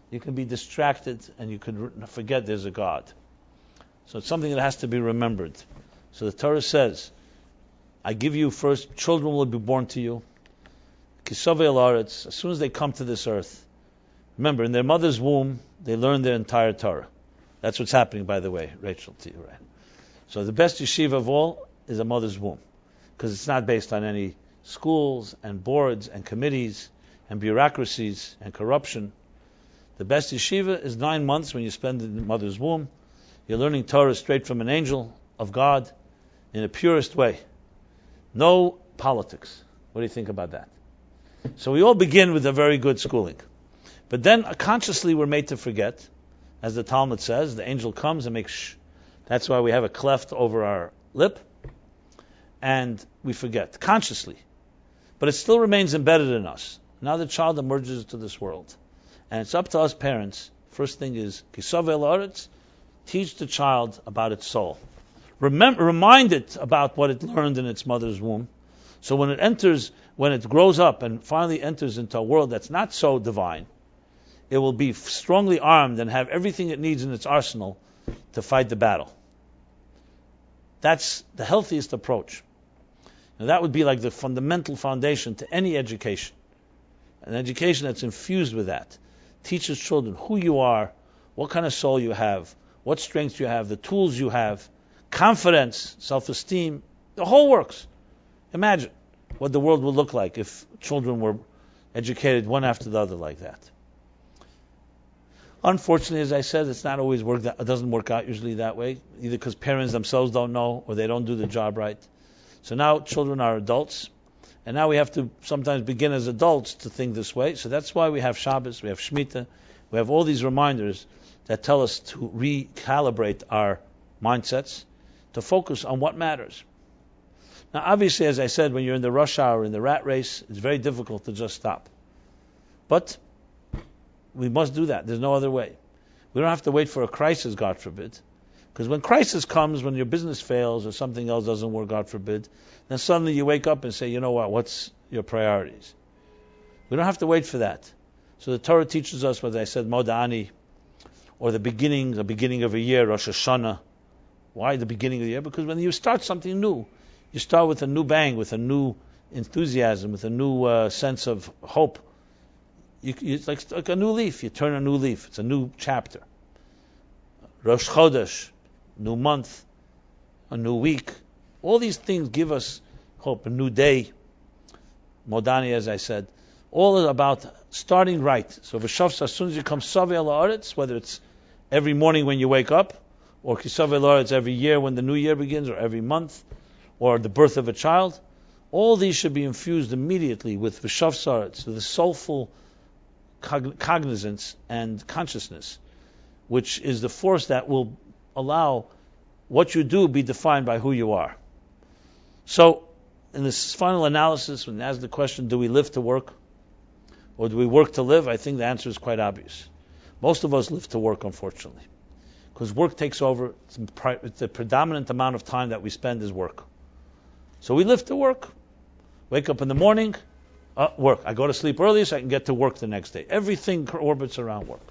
you can be distracted, and you can forget there's a God. So it's something that has to be remembered. So the Torah says, I give you first, children will be born to you. Kisavei al-aretz, as soon as they come to this earth. Remember, in their mother's womb, they learn their entire Torah. That's what's happening, by the way, Rachel, to you, right? So the best yeshiva of all is a mother's womb. Because it's not based on any schools and boards and committees and bureaucracies and corruption. The best yeshiva is 9 months when you spend in the mother's womb. You're learning Torah straight from an angel of God in the purest way. No politics. What do you think about that? So we all begin with a very good schooling. But then consciously we're made to forget. As the Talmud says, the angel comes and makes shh. That's why we have a cleft over our lip. And we forget, consciously. But it still remains embedded in us. Now the child emerges into this world. And it's up to us parents. First thing is, Kisavei al-aretz, teach the child about its soul. Remind it about what it learned in its mother's womb. So when it grows up and finally enters into a world that's not so divine, it will be strongly armed and have everything it needs in its arsenal to fight the battle. That's the healthiest approach. Now that would be like the fundamental foundation to any education. An education that's infused with that. teaches children who you are, what kind of soul you have, what strengths you have, the tools you have, confidence, self-esteem, the whole works. Imagine what the world would look like if children were educated one after the other like that. Unfortunately, as I said, it doesn't work out usually that way, either because parents themselves don't know or they don't do the job right. So now children are adults, and now we have to sometimes begin as adults to think this way. So that's why we have Shabbos, we have Shemitah, we have all these reminders that tell us to recalibrate our mindsets, to focus on what matters. Now, obviously, as I said, when you're in the rush hour, in the rat race, it's very difficult to just stop. But we must do that. There's no other way. We don't have to wait for a crisis, God forbid. Because when crisis comes, when your business fails or something else doesn't work, God forbid, then suddenly you wake up and say, you know what, what's your priorities? We don't have to wait for that. So the Torah teaches us, as I said, Modani, or the beginning of a year, Rosh Hashanah. Why the beginning of the year? Because when you start something new, you start with a new bang, with a new enthusiasm, with a new sense of hope. It's like a new leaf. You turn a new leaf. It's a new chapter. Rosh Chodesh, new month, a new week. All these things give us hope. A new day. Modani, as I said. All about starting right. So V'shavsa, as soon as you come Savei La'aretz, whether it's every morning when you wake up, or Kisavei La'aretz every year when the new year begins, or every month, or the birth of a child, all these should be infused immediately with V'shavsa, with the soulful cognizance and consciousness, which is the force that will allow what you do be defined by who you are. So, in this final analysis, when asked the question, do we live to work, or do we work to live, I think the answer is quite obvious. Most of us live to work, unfortunately, because work takes over. It's the predominant amount of time that we spend is work. So we live to work. Wake up in the morning, work. I go to sleep early so I can get to work the next day. Everything orbits around work.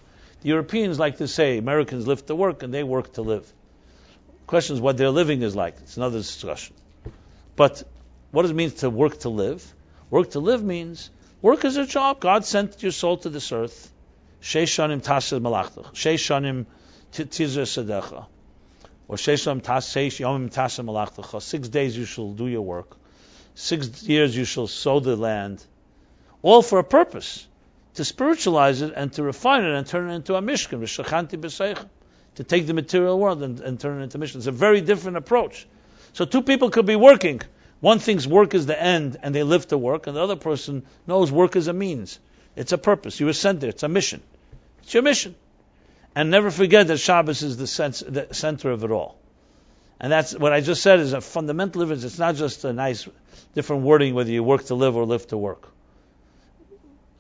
The Europeans like to say Americans live to work and they work to live. The question is what their living is like. It's another discussion. But what does it mean to work to live? Work to live means work is a job. God sent your soul to this earth. Sheish shanim taseh malachtach. Sheish shanim tizeh sedecha. Or sheish shanim yomim taseh malachtach. 6 days you shall do your work. 6 years you shall sow the land. All for a purpose. To spiritualize it and to refine it and turn it into a mishkan. V'shachanti b'seicha. To take the material world and turn it into mishkan. It's a very different approach. So two people could be working. One thinks work is the end and they live to work, and the other person knows work is a means. It's a purpose. You were sent there. It's a mission. It's your mission. And never forget that Shabbos is the center of it all. And that's what I just said is a fundamental difference. It's not just a nice different wording whether you work to live or live to work.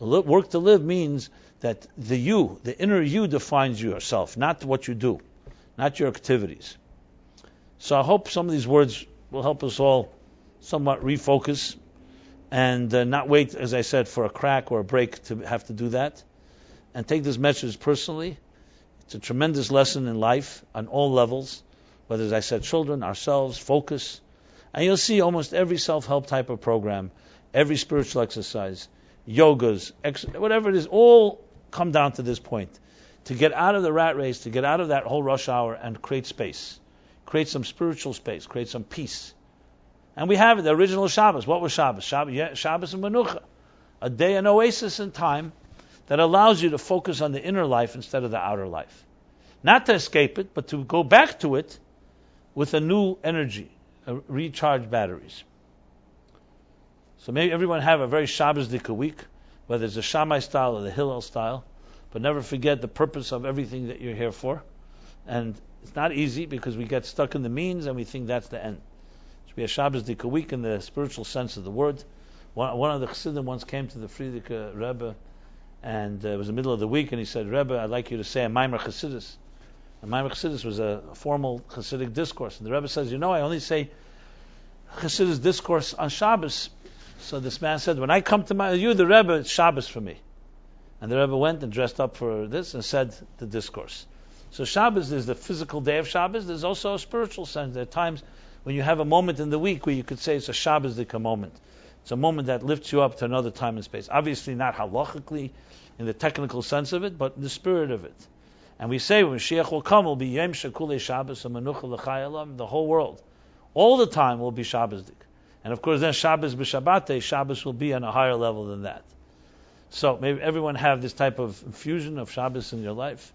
Work to live means that the inner you defines yourself, not what you do, not your activities. So I hope some of these words will help us all somewhat refocus and not wait, as I said, for a crack or a break to have to do that, and take this message personally. It's a tremendous lesson in life on all levels, whether, as I said, children, ourselves, focus. And you'll see almost every self-help type of program, every spiritual exercise, yogas, whatever it is, all come down to this point. To get out of the rat race, to get out of that whole rush hour and create space. Create some spiritual space, create some peace. And we have it, the original Shabbos. What was Shabbos? Shabbos and Menucha. A day, an oasis in time that allows you to focus on the inner life instead of the outer life. Not to escape it, but to go back to it with a new energy, recharged batteries. So maybe everyone have a very Shabbos-dika week, whether it's the Shammai style or the Hillel style, but never forget the purpose of everything that you're here for. And it's not easy because we get stuck in the means and we think that's the end. It should be a Shabbos-dika week in the spiritual sense of the word. One of the Chassidim once came to the Frierdiker Rebbe, and it was the middle of the week, and he said, Rebbe, I'd like you to say a Maimer Chassidus. A Maimer Chassidus was a formal Chassidic discourse. And the Rebbe says, I only say Chassidus discourse on Shabbos. So this man said, when I come to you, the Rebbe, it's Shabbos for me. And the Rebbe went and dressed up for this and said the discourse. So Shabbos is the physical day of Shabbos. There's also a spiritual sense. There are times when you have a moment in the week where you could say it's a Shabbos-dika moment. It's a moment that lifts you up to another time and space. Obviously not halachically in the technical sense of it, but in the spirit of it. And we say when Mashiach will come, will be Yom Shekulei Shabbos Menucha L'Chayalam. The whole world, all the time, will be Shabbosdik. And of course, then Shabbos b'Shabbate, Shabbos will be on a higher level than that. So maybe everyone have this type of infusion of Shabbos in your life,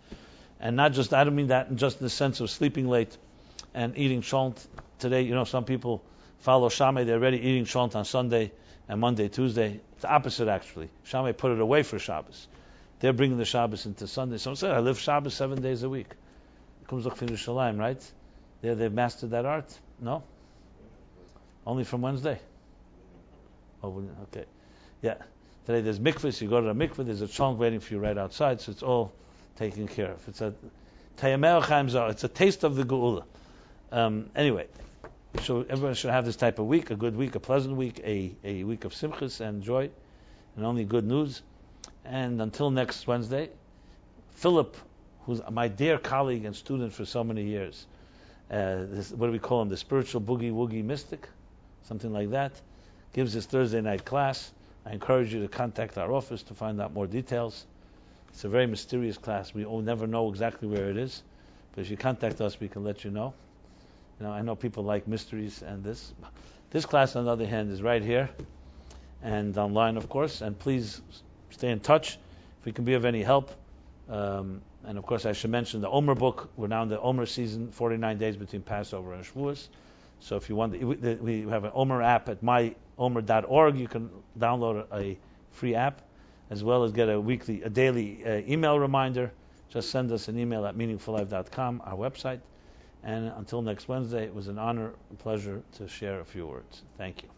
and not just, I don't mean that in just the sense of sleeping late and eating shont. Today, some people follow Shammai, they're already eating shont on Sunday and Monday, Tuesday. It's the opposite actually. Shammai put it away for Shabbos. They're bringing the Shabbos into Sunday. Someone said, I live Shabbos 7 days a week. Comes up from Yerushalayim, right? They've mastered that art? No? Only from Wednesday? Oh, okay. Yeah. Today there's mikvahs, you go to the mikvah, there's a chunk waiting for you right outside, so it's all taken care of. It's a Tayamel Chaim Zohar. It's a taste of the Geula. Anyway, so everyone should have this type of week, a good week, a pleasant week, a week of simchas and joy, and only good news. And until next Wednesday, Philip, who's my dear colleague and student for so many years, what do we call him, the spiritual boogie woogie mystic, something like that, gives his Thursday night class. I encourage you to contact our office to find out more details. It's a very mysterious class. We all never know exactly where it is, but if you contact us, we can let you know. I know people like mysteries, and this class, on the other hand, is right here and online, of course. And please stay in touch if we can be of any help. And of course, I should mention the Omer book. We're now in the Omer season, 49 days between Passover and Shavuos. So if you want, we have an Omer app at myomer.org. You can download a free app, as well as get a daily email reminder. Just send us an email at meaningfullife.com, our website. And until next Wednesday, it was an honor and pleasure to share a few words. Thank you.